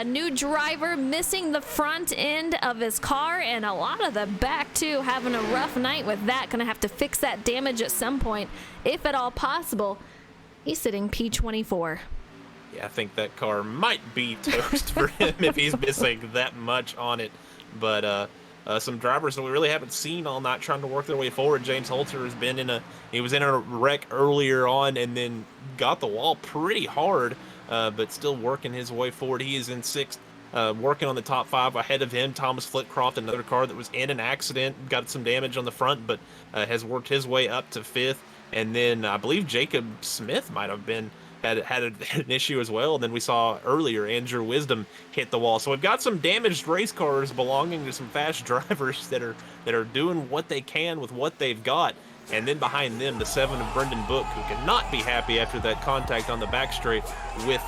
new driver, missing the front end of his car, and a lot of the back too, having a rough night with that. Gonna have to fix that damage at some point, if at all possible. He's sitting P24. Yeah, I think that car might be toast for him if he's missing that much on it. But some drivers that we really haven't seen all night trying to work their way forward. James Holter has been he was in a wreck earlier on and then got the wall pretty hard, but still working his way forward. He is in 6th. Working on the top 5 ahead of him, Thomas Flitcroft, another car that was in an accident, got some damage on the front, but has worked his way up to 5th. And then I believe Jacob Smith might have had an issue as well. And then we saw earlier Andrew Wisdom hit the wall. So we've got some damaged race cars belonging to some fast drivers that are doing what they can with what they've got. And then behind them, the 7 of Brendan Book, who cannot be happy after that contact on the back straight with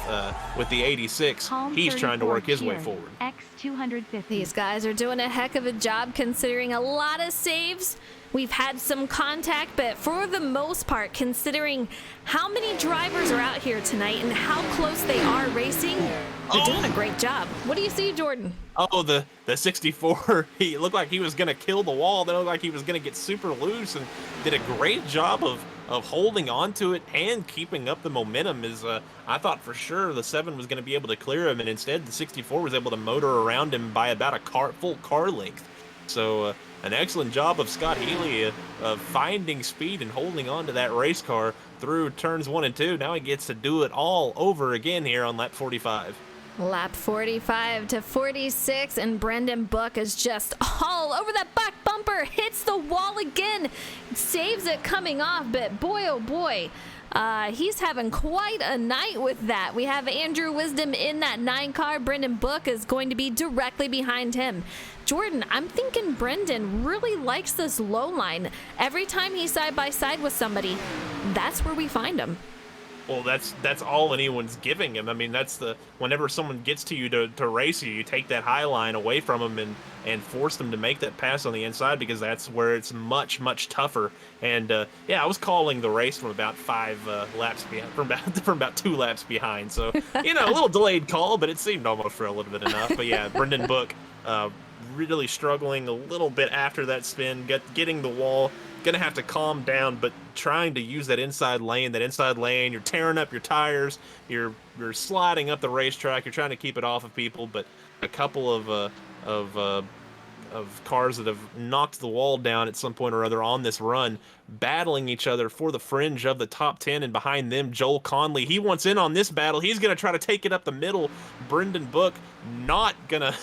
the 86. He's trying to work his way forward. X250. These guys are doing a heck of a job considering a lot of saves. We've had some contact, but for the most part, considering how many drivers are out here tonight and how close they are racing, they're doing a great job. What do you see, Jordan? Oh, the 64, he looked like he was going to kill the wall. Then it looked like he was going to get super loose and did a great job of holding on to it and keeping up the momentum. I thought for sure the 7 was going to be able to clear him, and instead the 64 was able to motor around him by about a full car length. So an excellent job of Scott Healy of finding speed and holding on to that race car through turns 1 and 2. Now he gets to do it all over again here on lap 45. Lap 45 to 46, and Brendan Book is just all over that back bumper, hits the wall again, saves it coming off, but boy, oh boy, he's having quite a night with that. We have Andrew Wisdom in that 9 car. Brendan Book is going to be directly behind him. Jordan, I'm thinking Brendan really likes this low line. Every time he's side by side with somebody, that's where we find him. Well, that's all anyone's giving him. I mean, whenever someone gets to you to race you, you take that high line away from them and force them to make that pass on the inside, because that's where it's much, much tougher. And yeah, I was calling the race from about 5 laps behind, from about 2 laps behind. So, a little delayed call, but it seemed almost relevant enough. But yeah, Brendan Book really struggling a little bit after that spin, getting the wall. Gonna have to calm down, but trying to use that inside lane. You're tearing up your tires, you're sliding up the racetrack, you're trying to keep it off of people, but a couple of cars that have knocked the wall down at some point or other on this run, battling each other for the fringe of the top 10, and behind them, Joel Conley. He wants in on this battle. He's gonna try to take it up the middle. Brendan Book not gonna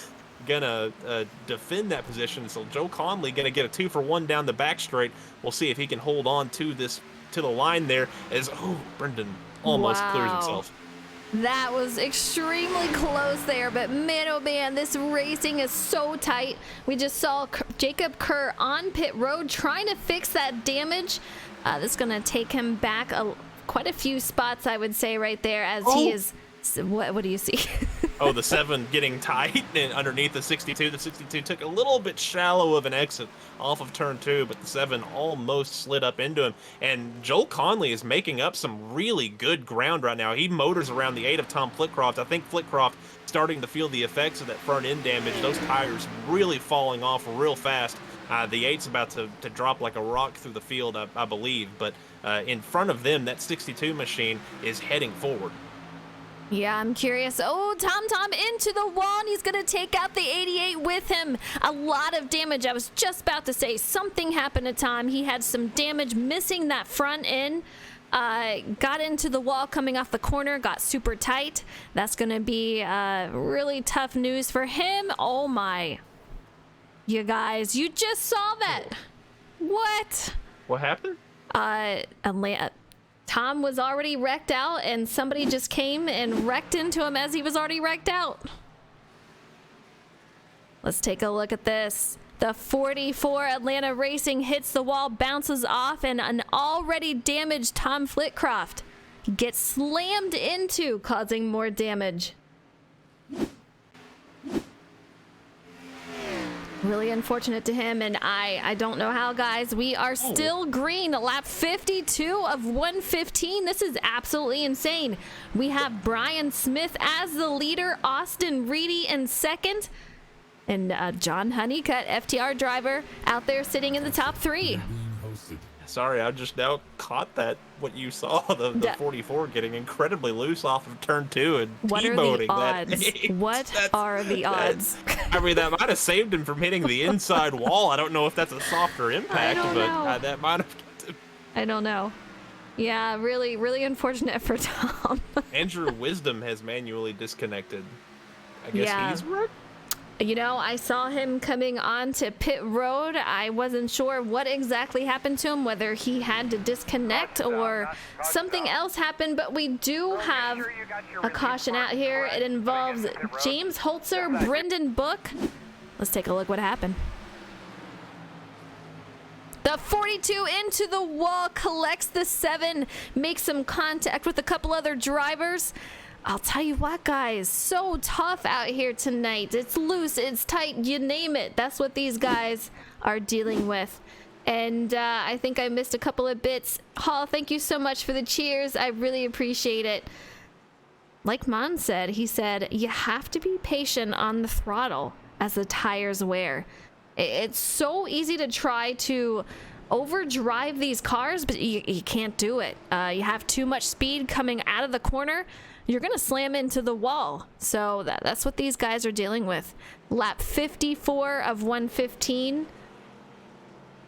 defend that position, so Joe Conley gonna get a 2-for-1 down the back straight. We'll see if he can hold on to the line there, as Brendan almost clears himself. That was extremely close there, but man, oh man, this racing is so tight. We just saw Jacob Kerr on pit road trying to fix that damage. This is gonna take him back quite a few spots, I would say, right there, as he is. What do you see? The 7 getting tight and underneath the 62. The 62 took a little bit shallow of an exit off of turn 2, but the 7 almost slid up into him. And Joel Conley is making up some really good ground right now. He motors around the 8 of Tom Flitcroft. I think Flitcroft starting to feel the effects of that front end damage. Those tires really falling off real fast. The 8's about to drop like a rock through the field, I believe. But in front of them, that 62 machine is heading forward. Yeah, I'm curious. Tom into the wall, and he's going to take out the 88 with him. A lot of damage. I was just about to say something happened to Tom. He had some damage missing that front end. Got into the wall coming off the corner, got super tight. That's going to be really tough news for him. Oh my. You guys, you just saw that. What? What happened? Tom was already wrecked out, and somebody just came and wrecked into him as he was already wrecked out. Let's take a look at this. The 44 Atlanta Racing hits the wall, bounces off, and an already damaged Tom Flitcroft gets slammed into, causing more damage. Really unfortunate to him, and I don't know how, guys. We are still green. Lap 52 of 115. This is absolutely insane. We have Brian Smith as the leader, Austin Reedy in second, and John Honeycutt, FTR driver, out there sitting in the top 3. Sorry, I just now caught that, what you saw, the Da- 44 getting incredibly loose off of turn 2 and What are T-boning the that odds? eight. What are the odds? I mean, that might have saved him from hitting the inside wall. I don't know if that's a softer impact, don't but know. that might have kept him. I don't know. Yeah, really, really unfortunate for Tom. Andrew Wisdom has manually disconnected. I guess Yeah. he's wrecked. You know, I saw him coming onto pit road. I wasn't sure what exactly happened to him, whether he had to disconnect or something else happened, but we do have a caution out here. It involves James Holzer, Brendan Book. Let's take a look what happened. The 42 into the wall, collects the 7, makes some contact with a couple other drivers. I'll tell you what, guys, so tough out here tonight. It's loose, it's tight, you name it. That's what these guys are dealing with. And I think I missed a couple of bits. Hall, thank you so much for the cheers. I really appreciate it. Like Mon said, he said, you have to be patient on the throttle as the tires wear. It's so easy to try to overdrive these cars, but you can't do it. You have too much speed coming out of the corner. You're going to slam into the wall. So that's what these guys are dealing with. Lap 54 of 115.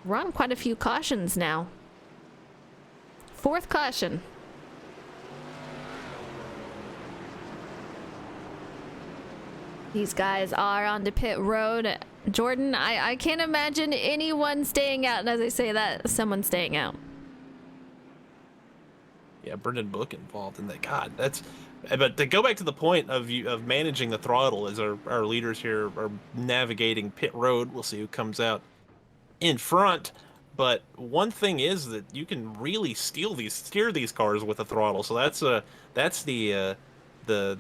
We're on quite a few cautions now. 4th caution. These guys are on to pit road. Jordan, I can't imagine anyone staying out. And as I say that, someone's staying out. Yeah, Brendan Book involved in that. God, that's. But to go back to the point of managing the throttle, as our leaders here are navigating pit road, we'll see who comes out in front. But one thing is that you can really steer these cars with the throttle. So that's the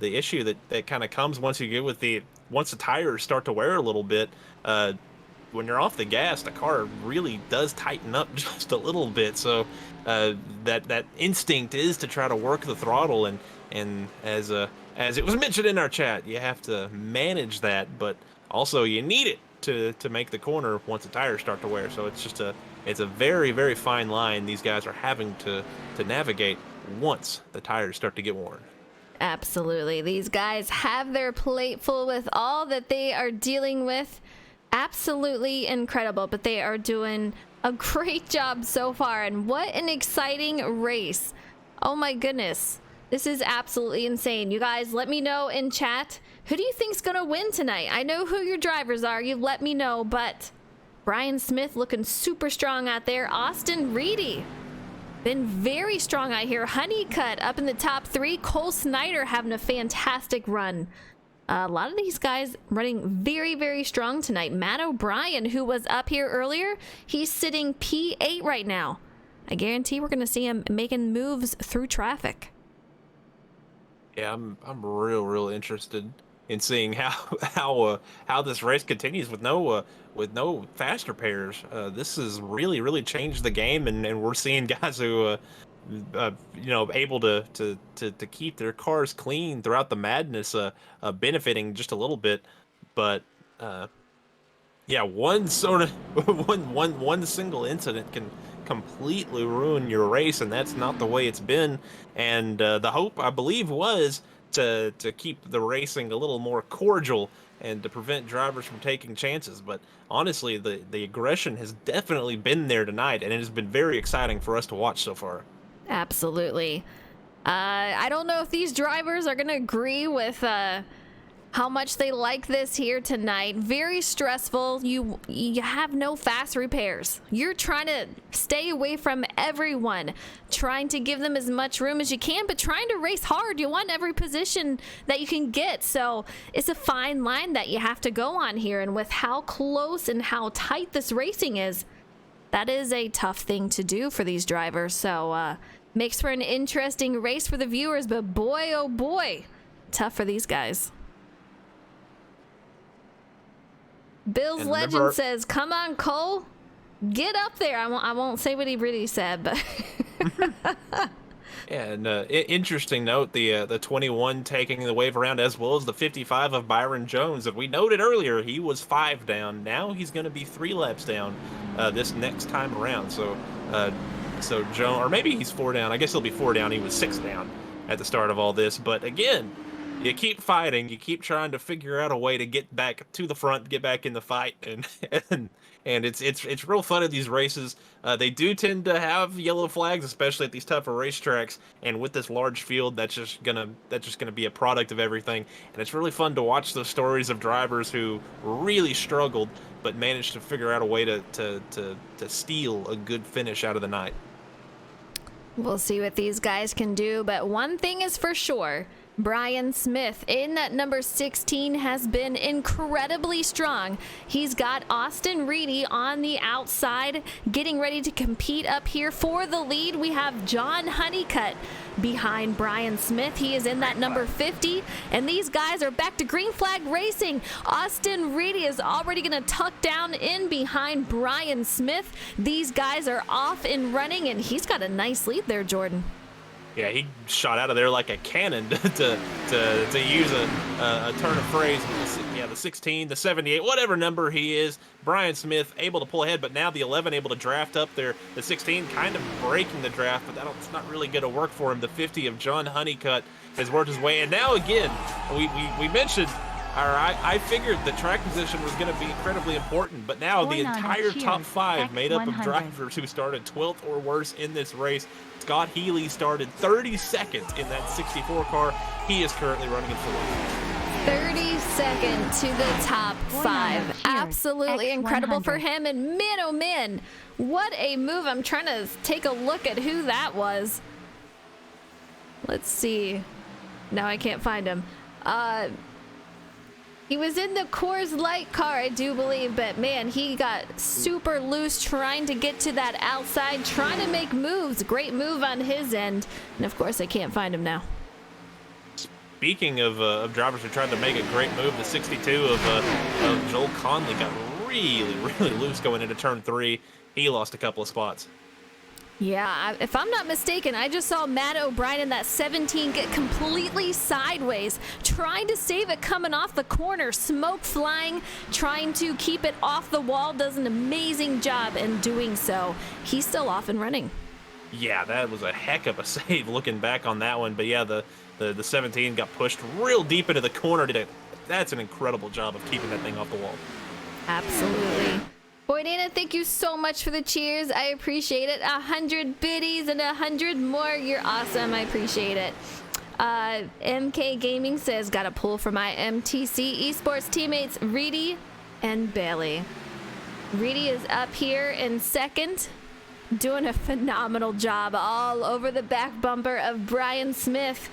issue that kind of comes once the tires start to wear a little bit. When you're off the gas, the car really does tighten up just a little bit. So that instinct is to try to work the throttle, and as it was mentioned in our chat, you have to manage that, but also you need it to make the corner once the tires start to wear. So it's a very, very fine line these guys are having to navigate once the tires start to get worn. Absolutely. These guys have their plate full with all that they are dealing with. Absolutely incredible, but they are doing a great job so far, and what an exciting race. Oh my goodness. This is absolutely insane. You guys, let me know in chat. Who do you think's gonna win tonight? I know who your drivers are. You let me know, but Brian Smith looking super strong out there. Austin Reedy been very strong out here. Honeycutt up in the top 3. Cole Snyder having a fantastic run. A lot of these guys running very, very strong tonight. Matt O'Brien, who was up here earlier, he's sitting P8 right now. I guarantee we're gonna see him making moves through traffic. Yeah, I'm real interested in seeing how this race continues with no faster pairs. This has really changed the game, and we're seeing guys who able to keep their cars clean throughout the madness, benefiting just a little bit. But yeah, one single incident can completely ruin your race, and that's not the way it's been. And the hope, I believe, was to keep the racing a little more cordial and to prevent drivers from taking chances. But honestly, the aggression has definitely been there tonight, and it has been very exciting for us to watch so far. Absolutely. I don't know if these drivers are going to agree with how much they like this here tonight. Very stressful. You have no fast repairs. You're trying to stay away from everyone, trying to give them as much room as you can, but trying to race hard. You want every position that you can get. So it's a fine line that you have to go on here. And with how close and how tight this racing is, that is a tough thing to do for these drivers. So makes for an interesting race for the viewers, but boy, oh boy, tough for these guys. Bill's And Legend remember, says, come on, Cole, get up there. I won't say what he really said, but Yeah, and interesting note, the 21 taking the wave around, as well as the 55 of Byron Jones that we noted earlier. He was 5 down. Now he's going to be 3 laps down this next time around. So So Joan, or maybe he's 4 down. I guess he'll be 4 down. He was 6 down at the start of all this. But again, you keep fighting. You keep trying to figure out a way to get back to the front, get back in the fight, and it's real fun at these races. They do tend to have yellow flags, especially at these tougher racetracks. And with this large field, that's just gonna be a product of everything. And it's really fun to watch those stories of drivers who really struggled but managed to figure out a way to steal a good finish out of the night. We'll see what these guys can do, but one thing is for sure. Brian Smith in that number 16 has been incredibly strong. He's got Austin Reedy on the outside, getting ready to compete up here for the lead. We have John Honeycutt behind Brian Smith. He is in that number 50, and these guys are back to green flag racing. Austin Reedy is already going to tuck down in behind Brian Smith. These guys are off and running, and he's got a nice lead there, Jordan. Yeah, he shot out of there like a cannon to use a turn of phrase. Yeah, the 16, the 78, whatever number he is, Brian Smith able to pull ahead, but now the 11 able to draft up there. The 16 kind of breaking the draft, but it's not really going to work for him. The 50 of John Honeycutt has worked his way, and now again, we mentioned, I figured the track position was going to be incredibly important, but now the entire top 5 made up of drivers who started 12th or worse in this race. Scott Healy started 32nd in that 64 car. He is currently running in fourth. 32nd to the top 5. Absolutely incredible for him. And man, oh man, what a move. I'm trying to take a look at who that was. Let's see. Now I can't find him. He was in the Coors Light car, I do believe, but man, he got super loose trying to get to that outside, trying to make moves. Great move on his end. And of course, I can't find him now. Speaking of drivers who tried to make a great move, the 62 of Joel Conley got really loose going into turn 3. He lost a couple of spots. Yeah, if I'm not mistaken, I just saw Matt O'Brien in that 17 get completely sideways, trying to save it coming off the corner, smoke flying, trying to keep it off the wall, does an amazing job in doing so. He's still off and running. Yeah, that was a heck of a save looking back on that one. But yeah, the 17 got pushed real deep into the corner. That's an incredible job of keeping that thing off the wall. Absolutely. Boy, Dana, thank you so much for the cheers. I appreciate it. 100 biddies and 100 more. You're awesome. I appreciate it. MK Gaming says, got a pull for my MTC Esports teammates, Reedy and Bailey. Reedy is up here in second, doing a phenomenal job all over the back bumper of Brian Smith.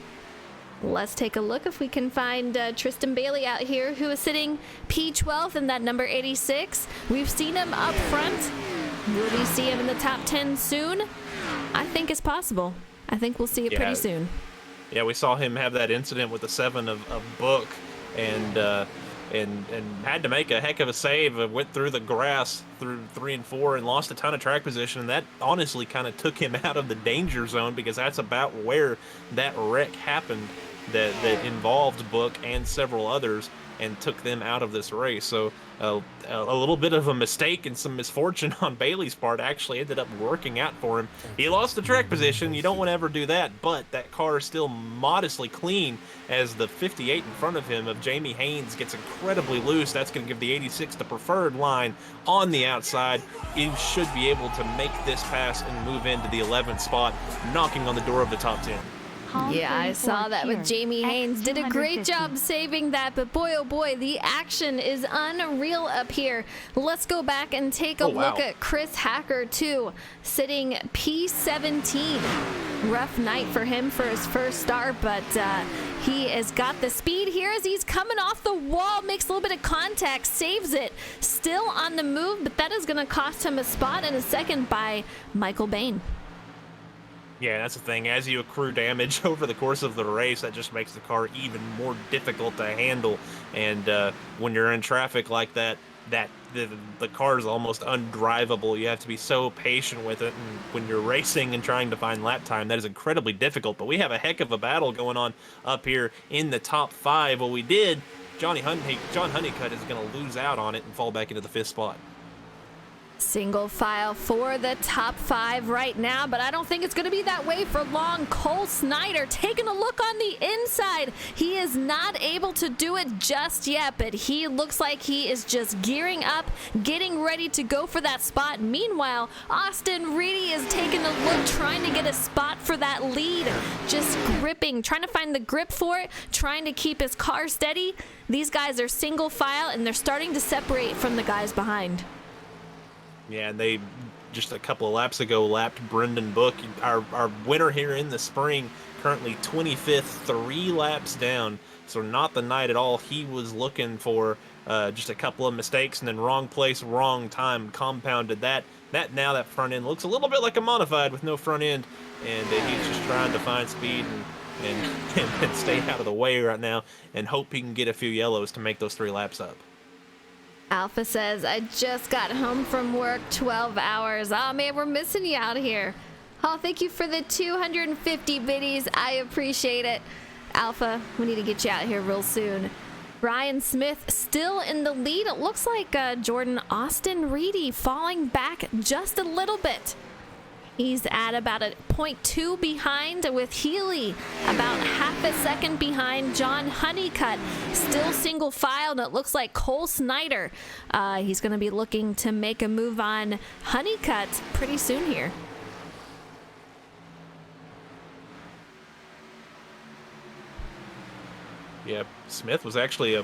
Let's take a look if we can find Tristan Bailey out here, who is sitting P12 in that number 86. We've seen him up front. Will we see him in the top 10 soon? I think it's possible. I think we'll see it pretty soon. Yeah, we saw him have that incident with the 7 of Book, and had to make a heck of a save. Went through the grass through 3 and 4 and lost a ton of track position. And that honestly kind of took him out of the danger zone, because that's about where that wreck happened that involved Book and several others and took them out of this race. So a little bit of a mistake and some misfortune on Bailey's part actually ended up working out for him. He lost the track position. You don't want to ever do that, but that car is still modestly clean as the 58 in front of him of Jamie Haynes gets incredibly loose. That's going to give the 86 the preferred line on the outside. He should be able to make this pass and move into the 11th spot, knocking on the door of the top 10. Yeah, I saw that with Jamie Haynes. Did a great job saving that, but boy, oh boy, the action is unreal up here. Let's go back and take a look at Chris Hacker, too, sitting P17. Rough night for him for his first start, but he has got the speed here as he's coming off the wall, makes a little bit of contact, saves it. Still on the move, but that is going to cost him a spot in a second by Michael Bain. Yeah, that's the thing. As you accrue damage over the course of the race, that just makes the car even more difficult to handle. And when you're in traffic like that, the car is almost undrivable. You have to be so patient with it. And when you're racing and trying to find lap time, that is incredibly difficult. But we have a heck of a battle going on up here in the top 5. Well, we did. John Honeycutt is going to lose out on it and fall back into the 5th spot. Single file for the top 5 right now, but I don't think it's going to be that way for long. Cole Snyder taking a look on the inside. He is not able to do it just yet, but he looks like he is just gearing up, getting ready to go for that spot. Meanwhile, Austin Reedy is taking a look, trying to get a spot for that lead, just gripping, trying to find the grip for it, trying to keep his car steady. These guys are single file, and they're starting to separate from the guys behind. Yeah, and they just a couple of laps ago lapped Brendan Book, our winner here in the spring, currently 25th, 3 laps down. So not the night at all he was looking for. Just a couple of mistakes and then wrong place, wrong time compounded that. Now that front end looks a little bit like a modified with no front end, and he's just trying to find speed and stay out of the way right now and hope he can get a few yellows to make those 3 laps up. Alpha says, I just got home from work, 12 hours. Oh man, we're missing you out here. Oh, thank you for the 250 biddies. I appreciate it. Alpha, we need to get you out here real soon. Brian Smith still in the lead. It looks like Jordan Austin Reedy falling back just a little bit. He's at about a 0.2 behind with Healy, about half a second behind John Honeycutt. Still single file, and it looks like Cole Snyder. He's going to be looking to make a move on Honeycutt pretty soon here. Yeah, Smith was actually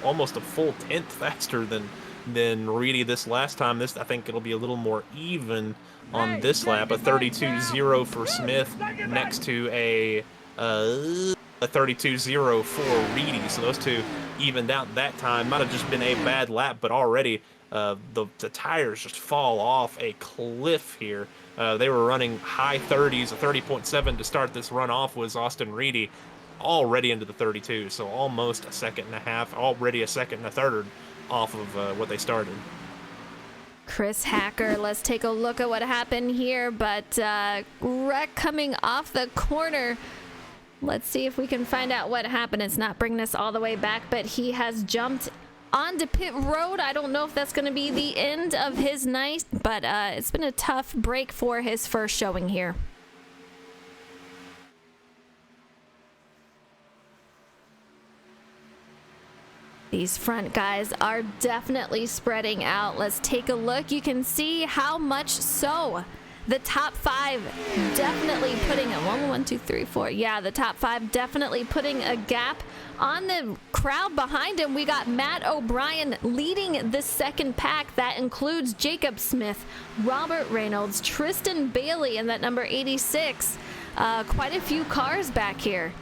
almost a full 10th faster than Reedy this last time. I think it'll be a little more even on this lap. A 32.0 for Smith next to a 32.0 for Reedy. So those two evened out that time. Might have just been a bad lap, but already the tires just fall off a cliff here. They were running high 30s. A 30.7 to start this run off was Austin Reedy, already into the 32. So almost a second and a half, already a second and a third off of what they started. Chris Hacker, let's take a look at what happened here, but wreck coming off the corner. Let's see if we can find out what happened. It's not bringing us all the way back, but he has jumped onto pit road. I don't know if that's going to be the end of his night, but it's been a tough break for his first showing here. These front guys are definitely spreading out. Let's take a look. You can see how much so. The top 5 definitely putting a 1, 2, 3, 4. Yeah, the top 5 definitely putting a gap on the crowd behind him. We got Matt O'Brien leading the second pack. That includes Jacob Smith, Robert Reynolds, Tristan Bailey, and that number 86. Quite a few cars back here.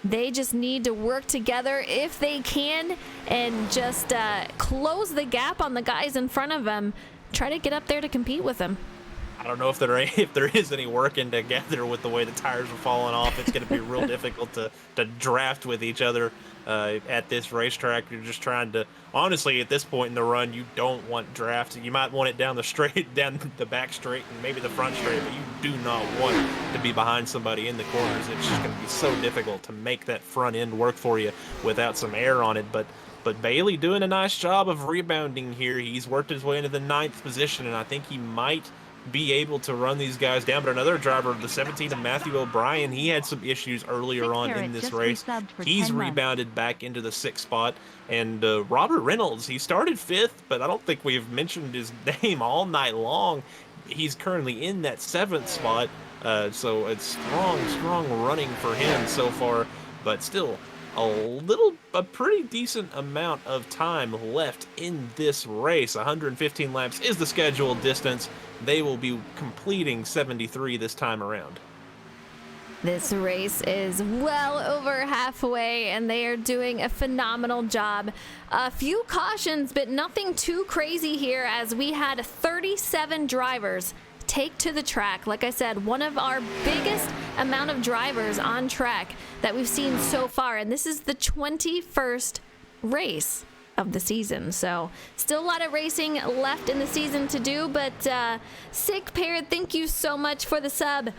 They just need to work together if they can and just close the gap on the guys in front of them. Try to get up there to compete with them. I don't know if there is any working together with the way the tires are falling off. It's going to be real difficult to draft with each other at this racetrack. You're just trying to, honestly, at this point in the run, you don't want draft. You might want it down the back straight and maybe the front straight, but you do not want to be behind somebody in the corners. It's just going to be so difficult to make that front end work for you without some air on it. But Bailey doing a nice job of rebounding here. He's worked his way into the 9th position, and I think he might be able to run these guys down. But another driver, the 17 of Matthew O'Brien, he had some issues earlier on in this race. He's rebounded back into the 6th spot. And Robert Reynolds, he started 5th, but I don't think we've mentioned his name all night long. He's currently in that 7th spot. So it's strong running for him so far, but still a pretty decent amount of time left in this race. 115 laps is the scheduled distance. They will be completing 73 this time around. This race is well over halfway, and they are doing a phenomenal job. A few cautions, but nothing too crazy here, as we had 37 drivers take to the track. Like I said, one of our biggest amount of drivers on track that we've seen so far, and this is the 21st race of the season. So still a lot of racing left in the season to do, but Sick Parrot, thank you so much for the sub.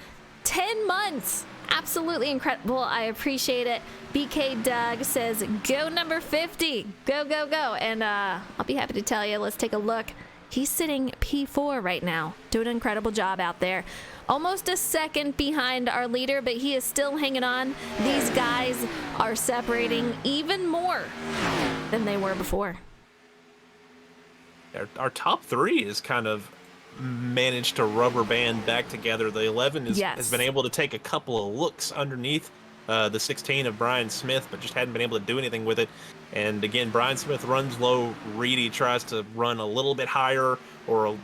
10 months. Absolutely incredible. I appreciate it. BK Doug says, go number 50. Go, go, go. And I'll be happy to tell you, let's take a look. He's sitting P4 right now. Doing an incredible job out there. Almost a second behind our leader, but he is still hanging on. These guys are separating even more than they were before. Our top three is kind of managed to rubber band back together. The 11 has been able to take a couple of looks underneath the 16 of Brian Smith, but just hadn't been able to do anything with it. And again, Brian Smith runs low. Reedy tries to run a little bit higher or a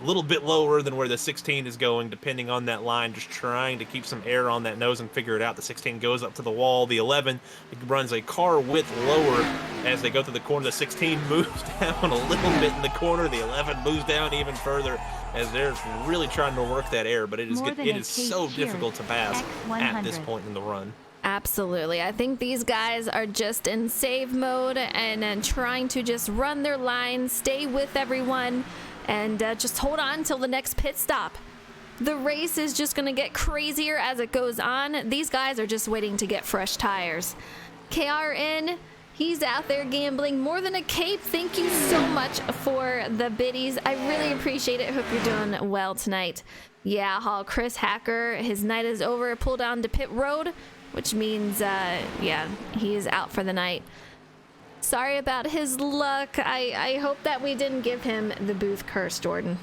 little bit lower than where the 16 is going, depending on that line, just trying to keep some air on that nose and figure it out. The 16 goes up to the wall. The 11 runs a car width lower as they go through the corner. The 16 moves down a little bit in the corner. The 11 moves down even further as they're really trying to work that air, but it is so difficult to pass at this point in the run. Absolutely. I think these guys are just in save mode and trying to just run their line, stay with everyone, and just hold on until the next pit stop. The race is just going to get crazier as it goes on. These guys are just waiting to get fresh tires. KRN, he's out there gambling more than a cape. Thank you so much for the biddies. I really appreciate it. Hope you're doing well tonight. Yeah, Hall, Chris Hacker, his night is over. Pulled on to pit road, which means, yeah, he is out for the night. Sorry about his luck. I hope that we didn't give him the booth curse, Jordan.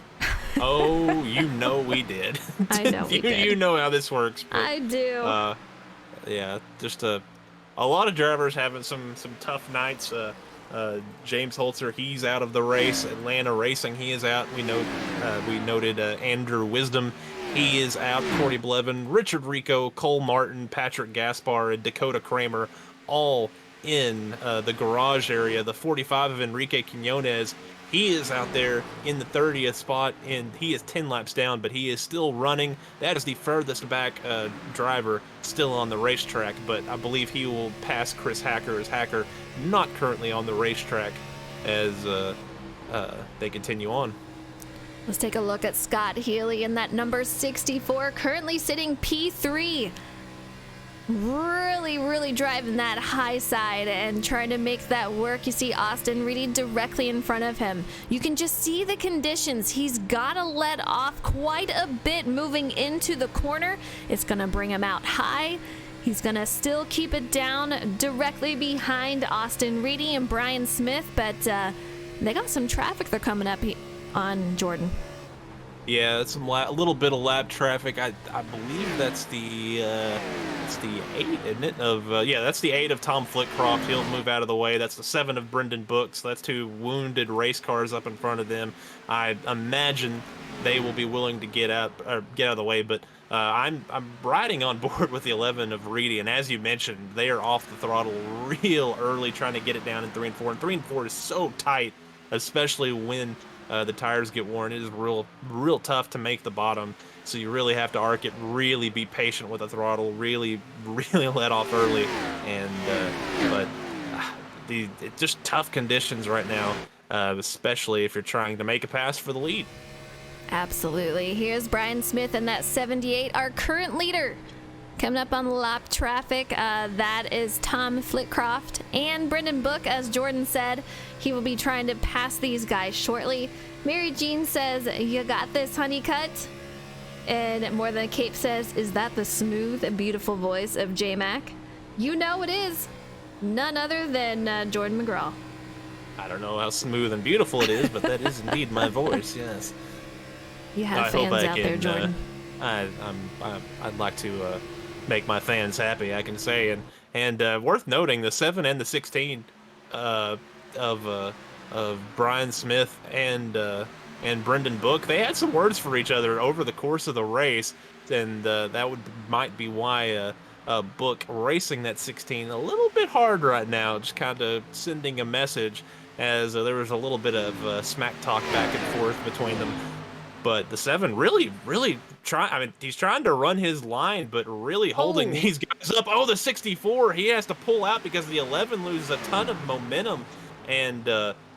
Oh, you know we did. I know we did. You know how this works. But, I do. Yeah, just a lot of drivers having some tough nights. James Holzer, he's out of the race. Atlanta Racing, he is out. We noted Andrew Wisdom, he is out. Corey Blevin, Richard Rico, Cole Martin, Patrick Gaspar, and Dakota Kramer, all in the garage area. The 45 of Enrique Quinones, he is out there in the 30th spot, and he is 10 laps down, but he is still running. That is the furthest back driver still on the racetrack, but I believe he will pass Chris Hacker as Hacker not currently on the racetrack as they continue on. Let's take a look at Scott Healy in that number 64, currently sitting P3. Really driving that high side and trying to make that work. You see Austin Reedy directly in front of him. You can just see the conditions. He's got to let off quite a bit moving into the corner. It's going to bring him out high. He's going to still keep it down directly behind Austin Reedy and Brian Smith, but they got some traffic they're coming up on, Jordan. Yeah, it's a little bit of lap traffic. I believe that's the 8, isn't it? That's the 8 of Tom Flitcroft. He'll move out of the way. That's the 7 of Brendan Books. That's 2 wounded race cars up in front of them. I imagine they will be willing to get out of the way, but I'm riding on board with the 11 of Reedy, and as you mentioned, they are off the throttle real early, trying to get it down in 3 and 4. And 3 and 4 is so tight, especially when the tires get worn. It is real tough to make the bottom, so you really have to arc it, really be patient with the throttle, really let off early, and it's just tough conditions right now, especially if you're trying to make a pass for the lead. Absolutely. Here's Brian Smith in that 78, our current leader. Coming up on lap traffic, that is Tom Flitcroft and Brendan Book, as Jordan said. He will be trying to pass these guys shortly. Mary Jean says, you got this, Honeycut. And More Than a Cape says, is that the smooth and beautiful voice of J-Mac? You know it is. None other than Jordan McGraw. I don't know how smooth and beautiful it is, but that is indeed my voice, yes. You have fans out there, Jordan. I'd like to make my fans happy, I can say, and worth noting, the 7 and the 16 of Brian Smith and Brendan Book, they had some words for each other over the course of the race, and that might be why Book racing that 16 a little bit hard right now, just kind of sending a message, as there was a little bit of smack talk back and forth between them. But the 7 really he's trying to run his line, but really holding these guys up. Oh, the 64, he has to pull out because the 11 loses a ton of momentum and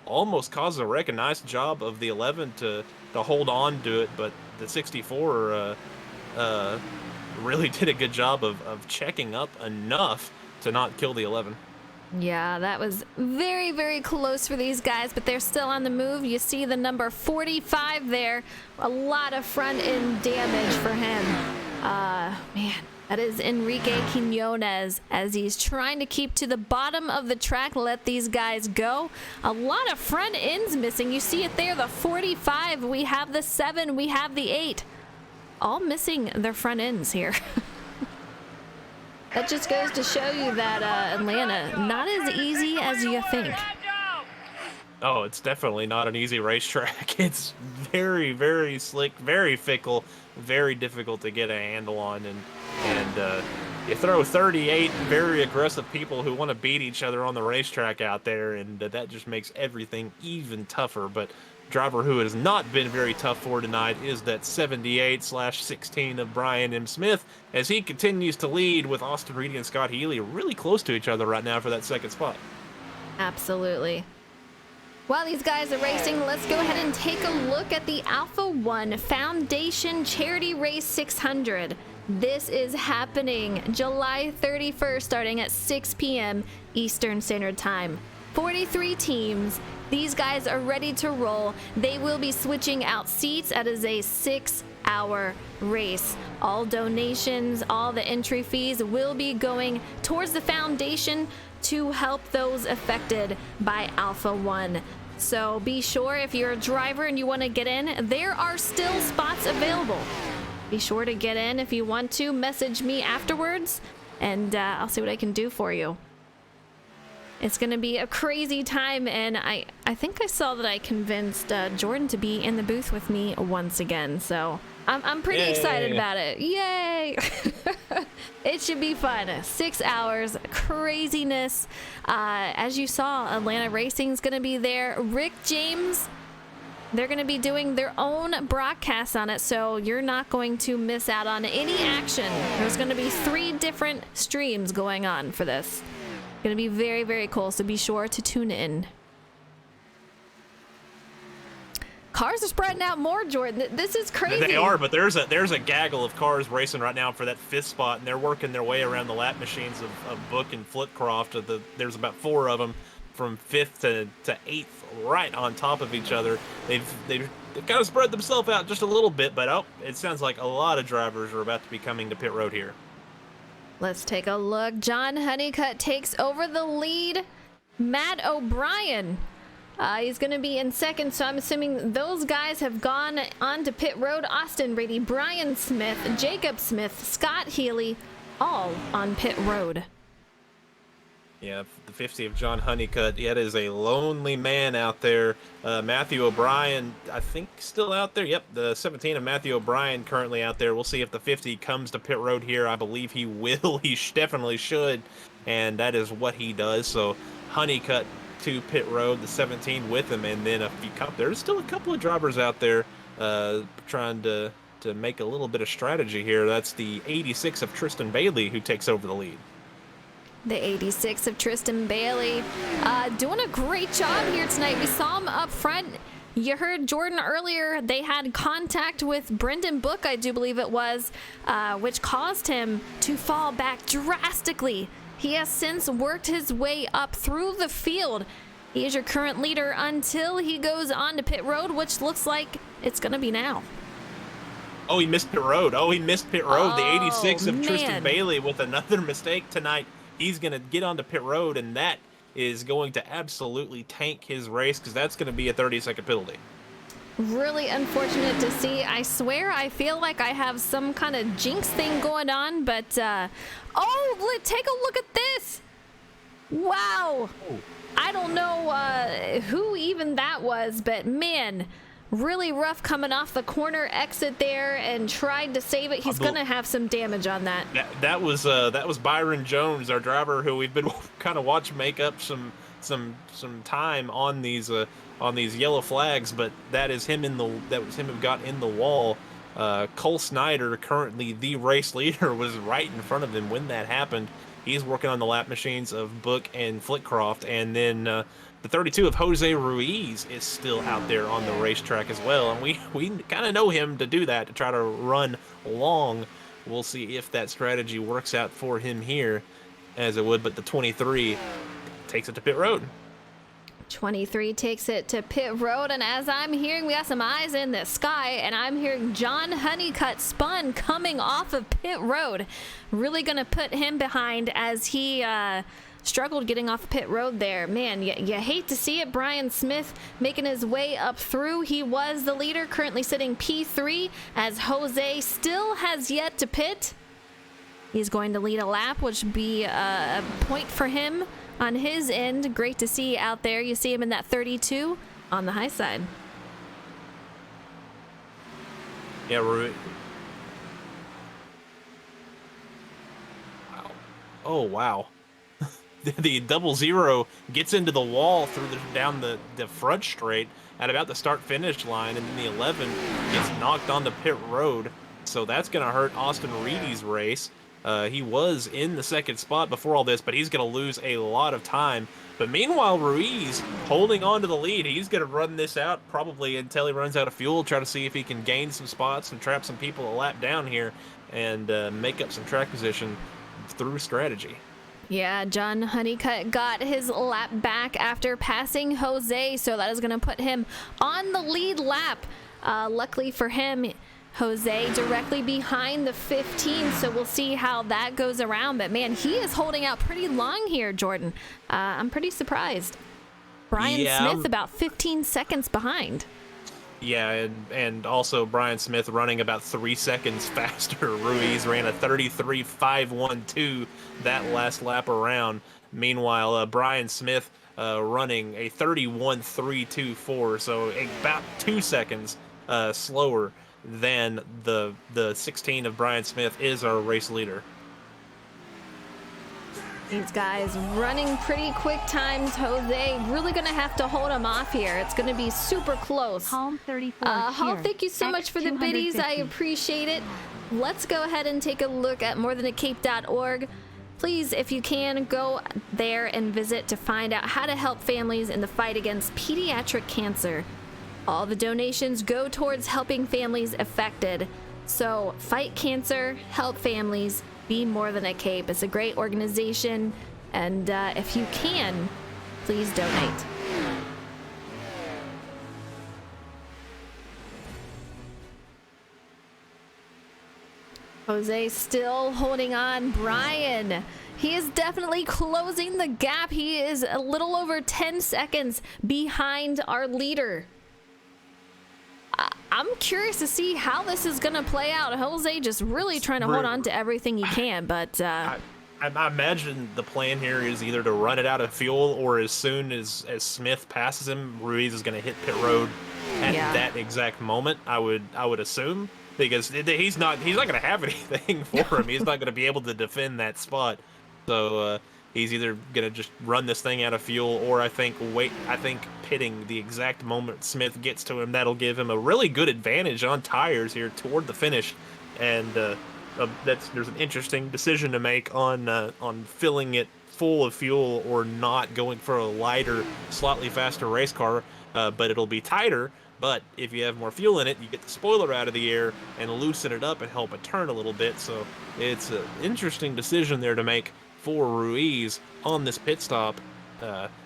almost causes a wreck. A nice job of the 11 to hold on to it, but the 64 really did a good job of checking up enough to not kill the 11. Yeah, that was very, very close for these guys, but they're still on the move. You see the number 45 there. A lot of front end damage for him. Man, that is Enrique Quinones as he's trying to keep to the bottom of the track, let these guys go. A lot of front ends missing. You see it there, the 45. We have the 7. We have the 8. All missing their front ends here. That just goes to show you that Atlanta, not as easy as you think. Oh, it's definitely not an easy racetrack. It's very, very slick, very fickle, very difficult to get a handle on. And you throw 38 very aggressive people who want to beat each other on the racetrack out there, and that just makes everything even tougher. But driver who has not been very tough for tonight is that 78/16 of Brian M. Smith, as he continues to lead with Austin Reedy and Scott Healy really close to each other right now for that second spot. Absolutely. While these guys are racing, let's go ahead and take a look at the Alpha 1 Foundation Charity Race 600. This is happening July 31st, starting at 6 p.m. Eastern Standard Time. 43 teams. These guys are ready to roll. They will be switching out seats. That is a 6-hour race. All donations, all the entry fees will be going towards the foundation to help those affected by Alpha 1. So be sure, if you're a driver and you want to get in, there are still spots available. Be sure to get in if you want to. Message me afterwards, and I'll see what I can do for you. It's going to be a crazy time, and I think I saw that I convinced Jordan to be in the booth with me once again, so I'm pretty excited about it. Yay! It should be fun. 6 hours, craziness. As you saw, Atlanta Racing's going to be there. Rick James, they're going to be doing their own broadcast on it, so you're not going to miss out on any action. There's going to be 3 different streams going on for this. Going to be very, very cool, so be sure to tune in. Cars are spreading out more, Jordan. This is crazy. They are, but there's a gaggle of cars racing right now for that 5th spot, and they're working their way around the lap machines of Book and Flitcroft. There's about 4 of them from 5th to 8th, right on top of each other. They've kind of spread themselves out just a little bit, but it sounds like a lot of drivers are about to be coming to pit road here. Let's take a look. John Honeycutt takes over the lead. Matt O'Brien, he's going to be in second, so I'm assuming those guys have gone on to pit road. Austin Reedy, Brian Smith, Jacob Smith, Scott Healy, all on pit road. Yeah, the 50 of John Honeycutt. That is a lonely man out there. Matthew O'Brien, I think, still out there. Yep, the 17 of Matthew O'Brien currently out there. We'll see if the 50 comes to pit road here. I believe he will. He definitely should, and that is what he does. So Honeycutt to pit road, the 17 with him, and then there's still a couple of drivers out there trying to make a little bit of strategy here. That's the 86 of Tristan Bailey who takes over the lead. The 86 of Tristan Bailey doing a great job here tonight. We saw him up front. You heard Jordan earlier. They had contact with Brendan Book, I do believe it was, which caused him to fall back drastically. He has since worked his way up through the field. He is your current leader until he goes on to pit road, which looks like it's going to be now. Oh, he missed pit road. The 86 of man. Tristan Bailey with another mistake tonight. He's going to get onto pit road, and that is going to absolutely tank his race because that's going to be a 30-second penalty. Really unfortunate to see. I swear I feel like I have some kind of jinx thing going on, but take a look at this. Wow. Oh. I don't know who even that was, but man, really rough coming off the corner exit there and tried to save it. He's going to have some damage on that. That was Byron Jones, our driver, who we've been kind of watching make up some time on these yellow flags, but that was him who got in the wall. Cole Snyder, currently the race leader, was right in front of him when that happened. He's working on the lap machines of Book and Flitcroft, and then the 32 of Jose Ruiz is still out there on the racetrack as well, and we kind of know him to do that, to try to run long We'll see if that strategy works out for him here, as it would. But the 23 takes it to pit road. 23 takes it to pit road, and as I'm hearing, we got some eyes in the sky, and I'm hearing John Honeycutt spun coming off of pit road. Really gonna put him behind as he struggled getting off pit road there. Man, you hate to see it. Brian Smith making his way up through. He was the leader, currently sitting P3, as Jose still has yet to pit. He's going to lead a lap, which would be a point for him on his end. Great to see out there. You see him in that 32 on the high side. Yeah, Rui. Wow. Oh, wow. The 00 gets into the wall down the front straight at about the start-finish line, and then the 11 gets knocked onto pit road. So that's going to hurt Austin Reedy's race. He was in the second spot before all this, but he's going to lose a lot of time. But meanwhile, Ruiz holding on to the lead. He's going to run this out probably until he runs out of fuel, try to see if he can gain some spots and trap some people a lap down here and make up some track position through strategy. Yeah, John Honeycutt got his lap back after passing Jose, so that is going to put him on the lead lap. Luckily for him, Jose directly behind the 15, so we'll see how that goes around. But man, he is holding out pretty long here, Jordan. I'm pretty surprised. Brian Smith about 15 seconds behind. Yeah, and also Brian Smith running about 3 seconds faster. Ruiz ran a 33.512 that last lap around. Meanwhile, Brian Smith running a 31.324, so about 2 seconds slower than the 16 of Brian Smith is our race leader. These guys running pretty quick times. Jose really going to have to hold him off here. It's going to be super close. Home 34. Hall, thank you so much for the biddies. I appreciate it. Let's go ahead and take a look at morethan-a-cape.org. Please, if you can, go there and visit to find out how to help families in the fight against pediatric cancer. All the donations go towards helping families affected. So fight cancer, help families, be more than a cape. It's a great organization, and if you can, please donate. Jose still holding on. Brian, he is definitely closing the gap. He is a little over 10 seconds behind our leader. I'm curious to see how this is going to play out. Jose just really trying to hold on to everything he can, but... I imagine the plan here is either to run it out of fuel, or as soon as Smith passes him, Ruiz is going to hit pit road at that exact moment, I would assume. Because he's not going to have anything for him. He's not going to be able to defend that spot. So he's either going to just run this thing out of fuel, or I think pitting the exact moment Smith gets to him. That'll give him a really good advantage on tires here toward the finish. And there's an interesting decision to make on filling it full of fuel or not, going for a lighter, slightly faster race car. But it'll be tighter. But if you have more fuel in it, you get the spoiler out of the air and loosen it up and help it turn a little bit. So it's an interesting decision there to make for Ruiz on this pit stop,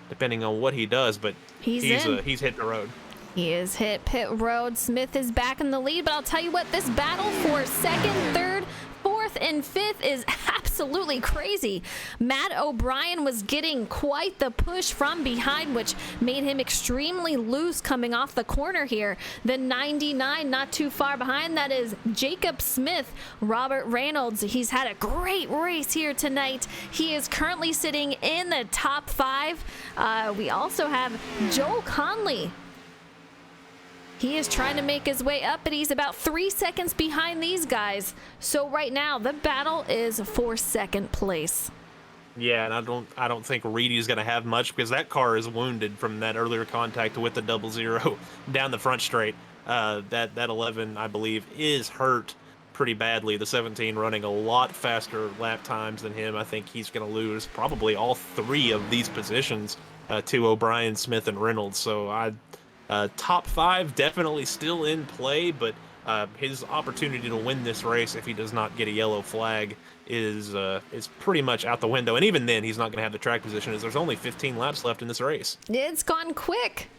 depending on what he does. But he's hit the road. He is hit pit road. Smith is back in the lead, but I'll tell you what, this battle for second, third, fourth, and fifth is absolutely crazy. Matt O'Brien was getting quite the push from behind, which made him extremely loose coming off the corner here. The 99 not too far behind, that is Jacob Smith. Robert Reynolds, he's had a great race here tonight. He is currently sitting in the top 5. We also have Joel Conley. He is trying to make his way up, but he's about 3 seconds behind these guys. So right now, the battle is for second place. Yeah, and I don't think Reedy's going to have much, because that car is wounded from that earlier contact with the 00 down the front straight. That 11, I believe, is hurt pretty badly. The 17 running a lot faster lap times than him. I think he's going to lose probably all 3 of these positions to O'Brien, Smith, and Reynolds. So top 5 definitely still in play, but his opportunity to win this race, if he does not get a yellow flag, is pretty much out the window. And even then, he's not going to have the track position, as there's only 15 laps left in this race. It's gone quick.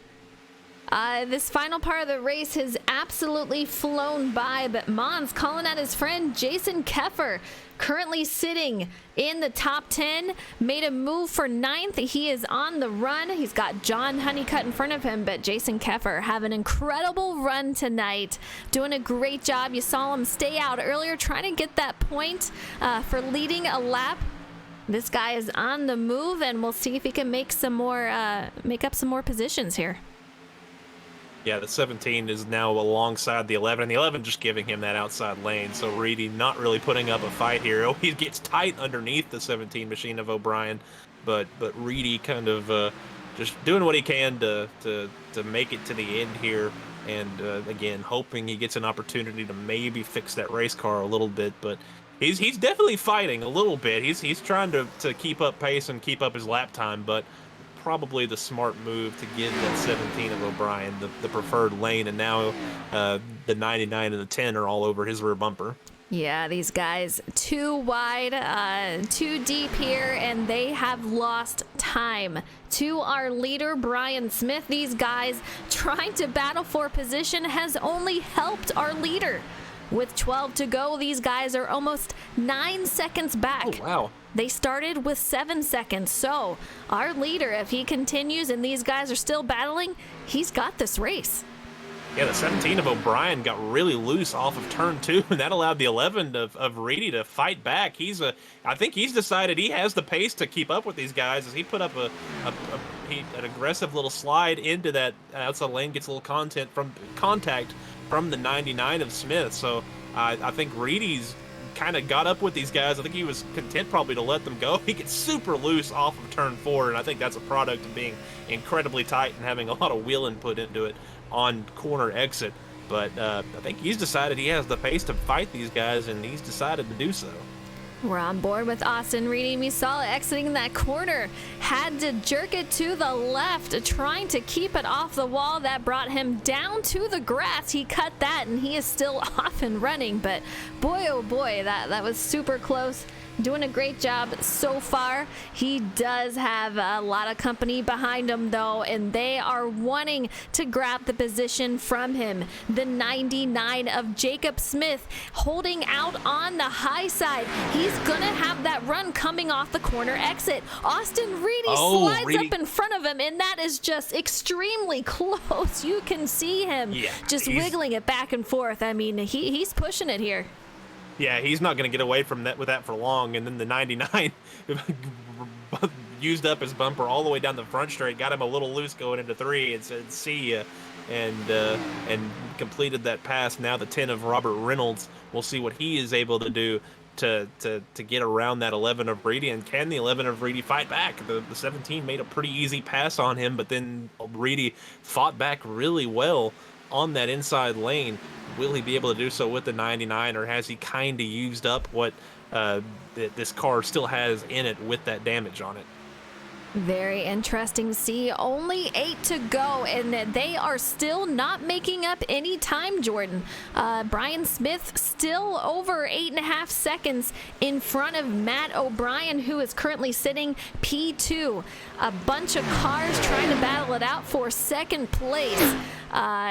This final part of the race has absolutely flown by, but Mons calling out his friend Jason Keffer, currently sitting in the top 10, made a move for 9th. He is on the run. He's got John Honeycutt in front of him, but Jason Keffer have an incredible run tonight, doing a great job. You saw him stay out earlier, trying to get that point for leading a lap. This guy is on the move, and we'll see if he can make up some more positions here. Yeah, the 17 is now alongside the 11, and the 11 just giving him that outside lane. So Reedy not really putting up a fight here. Oh, he gets tight underneath the 17 machine of O'Brien, but Reedy kind of just doing what he can to make it to the end here. And again, hoping he gets an opportunity to maybe fix that race car a little bit. But he's definitely fighting a little bit. He's trying to keep up pace and keep up his lap time, but probably the smart move to give that 17 of O'Brien the preferred lane, and now the 99 and the 10 are all over his rear bumper. Yeah, these guys too wide, too deep here, and they have lost time to our leader, Brian Smith. These guys trying to battle for position has only helped our leader. With 12 to go, these guys are almost 9 seconds back. Oh, wow. They started with 7 seconds, so our leader, if he continues and these guys are still battling, he's got this race. Yeah, the 17 of O'Brien got really loose off of turn 2, and that allowed the 11 of Reedy to fight back. I think he's decided he has the pace to keep up with these guys, as he put up an aggressive little slide into that outside lane, gets a little contact from the 99 of Smith. So I think Reedy's kind of got up with these guys. I think he was content probably to let them go. He gets super loose off of turn 4, and I think that's a product of being incredibly tight and having a lot of wheeling put into it on corner exit. But I think he's decided he has the pace to fight these guys, and he's decided to do so. We're on board with Austin Reedy. We saw it exiting that corner. Had to jerk it to the left, trying to keep it off the wall. That brought him down to the grass. He cut that, and he is still off and running. But boy, oh boy, that was super close. Doing a great job so far. He does have a lot of company behind him, though, and they are wanting to grab the position from him. The 99 of Jacob Smith holding out on the high side. He's going to have that run coming off the corner exit. Austin Reedy slides up in front of him, and that is just extremely close. You can see him just wiggling it back and forth. I mean, he's pushing it here. Yeah, he's not going to get away from that with that for long. And then the 99 used up his bumper all the way down the front straight, got him a little loose going into 3, and said, "See ya," and completed that pass. Now the 10 of Robert Reynolds. We'll see what he is able to do to get around that 11 of Reedy, and can the 11 of Reedy fight back? The 17 made a pretty easy pass on him, but then Reedy fought back really well on that inside lane. Will he be able to do so with the 99, or has he kind of used up what this car still has in it with that damage on it? Very interesting to see. Only 8 to go, and they are still not making up any time, Jordan. Brian Smith still over 8.5 seconds in front of Matt O'Brien, who is currently sitting P2. A bunch of cars trying to battle it out for second place.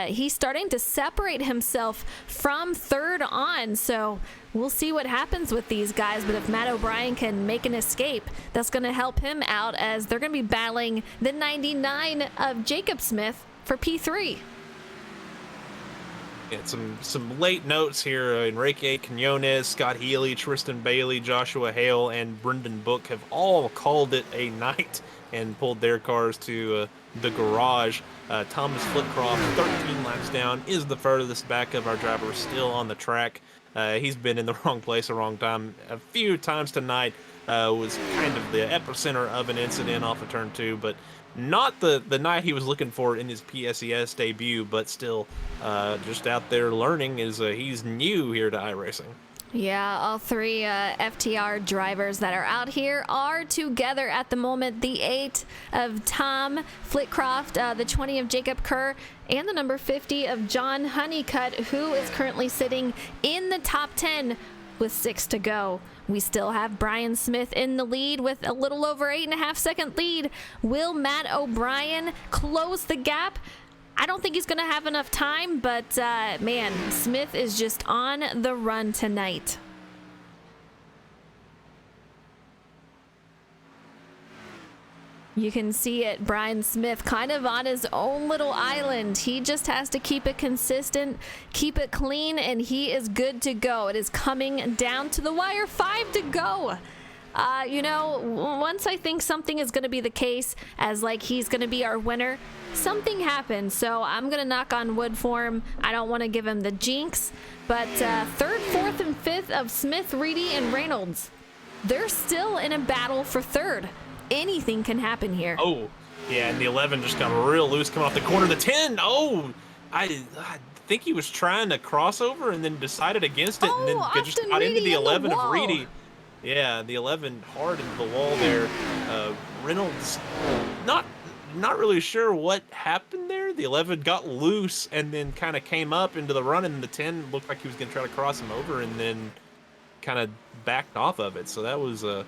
He's starting to separate himself from third on, so we'll see what happens with these guys. But if Matt O'Brien can make an escape, that's going to help him out, as they're going to be battling the 99 of Jacob Smith for P3. Yeah, some late notes here. Enrique Quinones, Scott Healy, Tristan Bailey, Joshua Hale, and Brendan Book have all called it a night and pulled their cars to the garage. Thomas Flitcroft, 13 laps down, is the furthest back of our drivers, still on the track. He's been in the wrong place a wrong time a few times tonight. Was kind of the epicenter of an incident off of turn 2, but not the night he was looking for in his PSES debut, but still just out there learning. He's new here to iRacing. Yeah, all three FTR drivers that are out here are together at the moment. The 8 of Tom Flitcroft, the 20 of Jacob Kerr, and the number 50 of John Honeycutt, who is currently sitting in the top 10 with 6 to go. We still have Brian Smith in the lead with a little over 8.5 second lead. Will Matt O'Brien close the gap? I don't think he's going to have enough time, but man, Smith is just on the run tonight. You can see it, Brian Smith kind of on his own little island. He just has to keep it consistent, keep it clean, and he is good to go. It is coming down to the wire, 5 to go. You know, once I think something is going to be the case, as like he's going to be our winner, something happened. So I'm going to knock on wood for him. I don't want to give him the jinx. But 3rd, 4th, and 5th of Smith, Reedy, and Reynolds, they're still in a battle for 3rd. Anything can happen here. Oh, yeah, and the 11 just got real loose coming off the corner. The 10, oh, I think he was trying to cross over and then decided against it, and then just got into the 11 of Reedy. Yeah, the 11 hard into the wall there. Reynolds, not really sure what happened there. The 11 got loose and then kind of came up into the run, and the 10 looked like he was going to try to cross him over and then kind of backed off of it. So that was a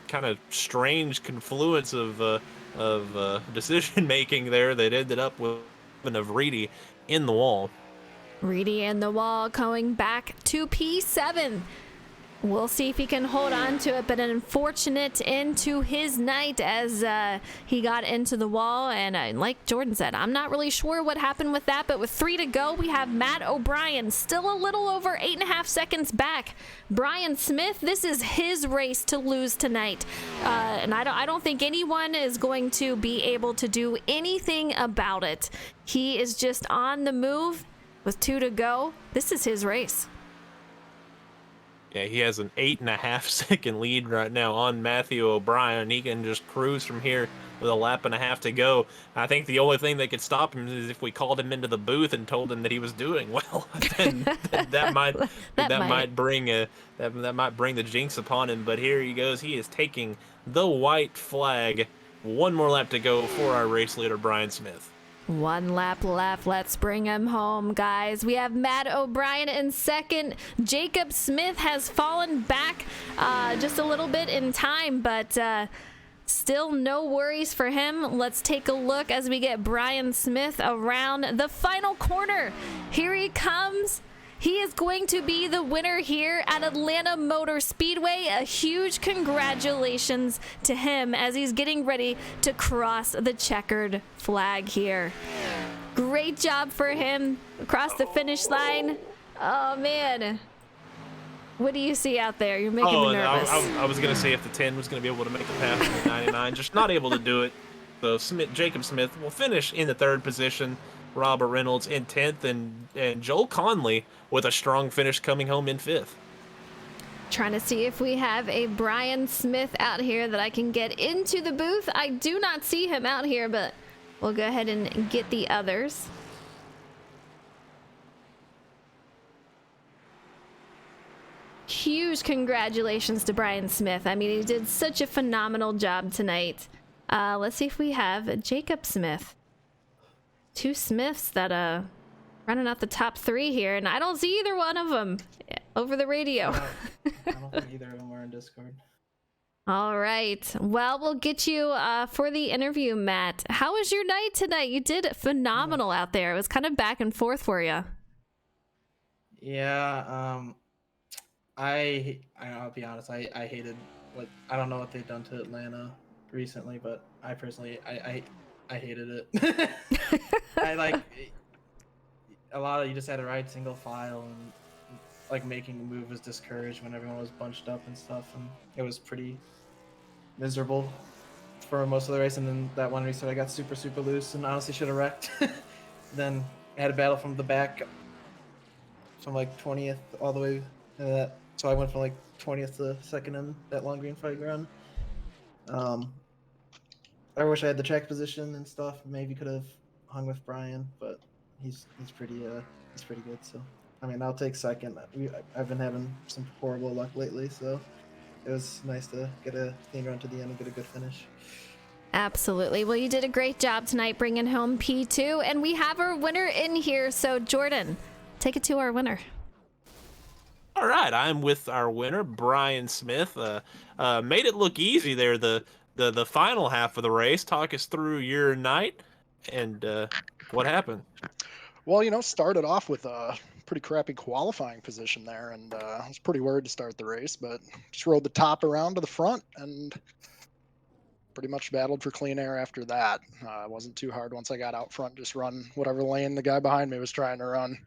kind of strange confluence of decision making there that ended up with of Reedy in the wall. Reedy in the wall going back to P7. We'll see if he can hold on to it, but an unfortunate end to his night as he got into the wall. And like Jordan said, I'm not really sure what happened with that, but with 3 to go, we have Matt O'Brien still a little over 8.5 seconds back. Brian Smith, this is his race to lose tonight. And I don't think anyone is going to be able to do anything about it. He is just on the move with 2 to go. This is his race. Yeah, he has an 8.5 second lead right now on Matthew O'Brien. He can just cruise from here with a lap and a half to go. I think the only thing that could stop him is if we called him into the booth and told him that he was doing well. Then that might bring the jinx upon him. But here he goes. He is taking the white flag. 1 more lap to go for our race leader, Brian Smith. 1 lap left. Let's bring him home, guys. We have Matt O'Brien in 2nd. Jacob Smith has fallen back just a little bit in time, but still no worries for him. Let's take a look as we get Brian Smith around the final corner. Here he comes. He is going to be the winner here at Atlanta Motor Speedway. A huge congratulations to him as he's getting ready to cross the checkered flag here. Great job for him across the finish line. Oh, man. What do you see out there? You're making me nervous. I was going to say if the 10 was going to be able to make it past the 99, just not able to do it. So Jacob Smith will finish in the 3rd position. Robert Reynolds in 10th, and Joel Conley with a strong finish coming home in 5th. Trying to see if we have a Brian Smith out here that I can get into the booth. I do not see him out here, but we'll go ahead and get the others. Huge congratulations to Brian Smith. I mean, he did such a phenomenal job tonight. Let's see if we have Jacob Smith. 2 Smiths that running out the top 3 here, and I don't see either one of them over the radio. I don't think either of them are in Discord. All right. Well, we'll get you for the interview, Matt. How was your night tonight? You did phenomenal out there. It was kind of back and forth for you. Yeah. I'll be honest. I hated I don't know what they've done to Atlanta recently, but I personally I hated it. I like a lot of you just had to ride single file, and like making the move was discouraged when everyone was bunched up and stuff, and it was pretty miserable for most of the race. And then that one race I got super loose and honestly should have wrecked. Then I had a battle from the back from like 20th all the way to that, so I went from like 20th to 2nd in that long green flag run. I wish I had the track position and stuff. Maybe could have hung with Brian, but he's pretty good. So I mean, I'll take second. I've been having some horrible luck lately, so it was nice to get a clean run to the end and get a good finish. Absolutely. Well, you did a great job tonight bringing home P2, and we have our winner in here. So, Jordan, take it to our winner. All right, I'm with our winner, Brian Smith. Made it look easy there. The final half of the race. Talk us through your night and what happened. Well, started off with a pretty crappy qualifying position there, and I was pretty worried to start the race, but just rode the top around to the front and pretty much battled for clean air after that. It wasn't too hard once I got out front, just run whatever lane the guy behind me was trying to run.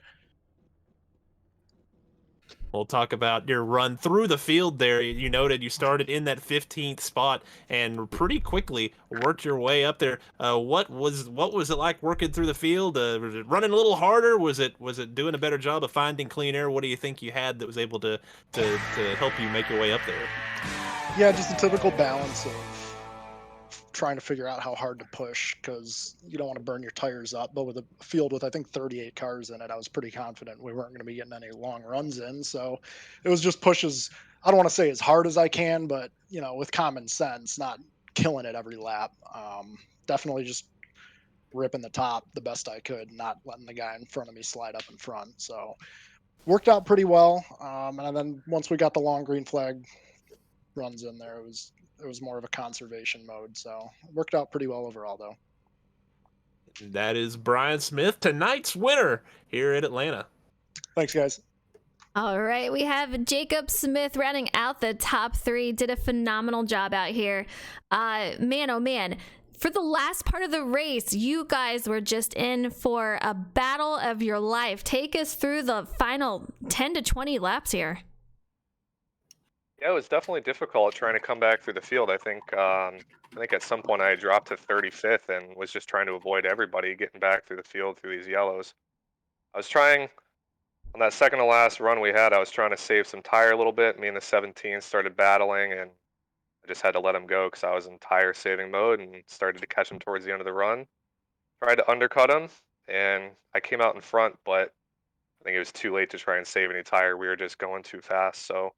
We'll talk about your run through the field there. You noted you started in that 15th spot and pretty quickly worked your way up there. What was it like working through the field? Was it running a little harder? Was it doing a better job of finding clean air? What do you think you had that was able to help you make your way up there? Yeah, just a typical balance of trying to figure out how hard to push, because you don't want to burn your tires up. But with a field with I think 38 cars in it, I was pretty confident we weren't going to be getting any long runs in. So it was just pushes. I don't want to say as hard as I can, but with common sense, not killing it every lap. Definitely just ripping the top the best I could, not letting the guy in front of me slide up in front. So worked out pretty well. And then once we got the long green flag runs in there, it was more of a conservation mode, so it worked out pretty well overall, though. That is Brian Smith, tonight's winner here at Atlanta. Thanks, guys. All right, we have Jacob Smith rounding out the top 3. Did a phenomenal job out here. Man, oh man. For the last part of the race, you guys were just in for a battle of your life. Take us through the final 10 to 20 laps here. Yeah, it was definitely difficult trying to come back through the field. I think at some point I dropped to 35th and was just trying to avoid everybody getting back through the field through these yellows. I was trying, on that second to last run we had, I was trying to save some tire a little bit. Me and the 17 started battling, and I just had to let him go because I was in tire saving mode and started to catch him towards the end of the run. Tried to undercut him, and I came out in front, but I think it was too late to try and save any tire. We were just going too fast, so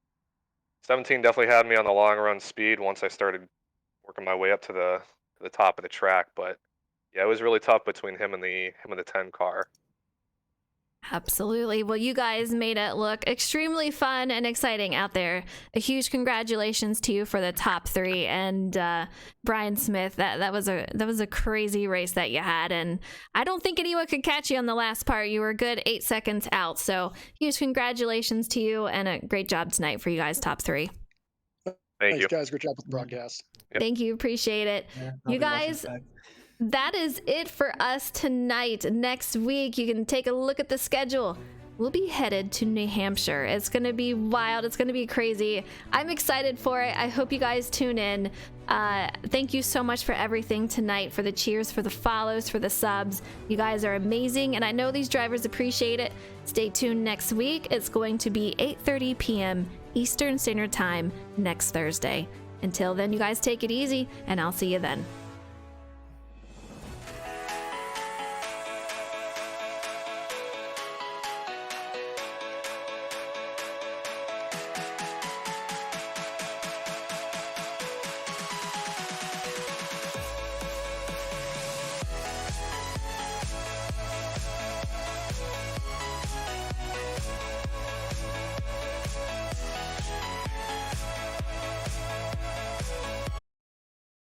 17 definitely had me on the long run speed once I started working my way up to the top of the track. But yeah, it was really tough between him and the 10 car. Absolutely. Well, you guys made it look extremely fun and exciting out there. A huge congratulations to you for the top 3. And Brian Smith, that was a crazy race that you had, and I don't think anyone could catch you on the last part. You were a good 8 seconds out. So huge congratulations to you, and a great job tonight for you guys, top 3. Thanks, you guys. Great job with the broadcast. Yep. Thank you. Appreciate it. Yeah, You guys, that is it for us tonight. Next week, you can take a look at the schedule. We'll be headed to New Hampshire. It's going to be wild. It's going to be crazy. I'm excited for it. I hope you guys tune in. Thank you so much for everything tonight, for the cheers, for the follows, for the subs. You guys are amazing, and I know these drivers appreciate it. Stay tuned next week. It's going to be 8:30 p.m. Eastern Standard Time next Thursday. Until then, you guys take it easy, and I'll see you then.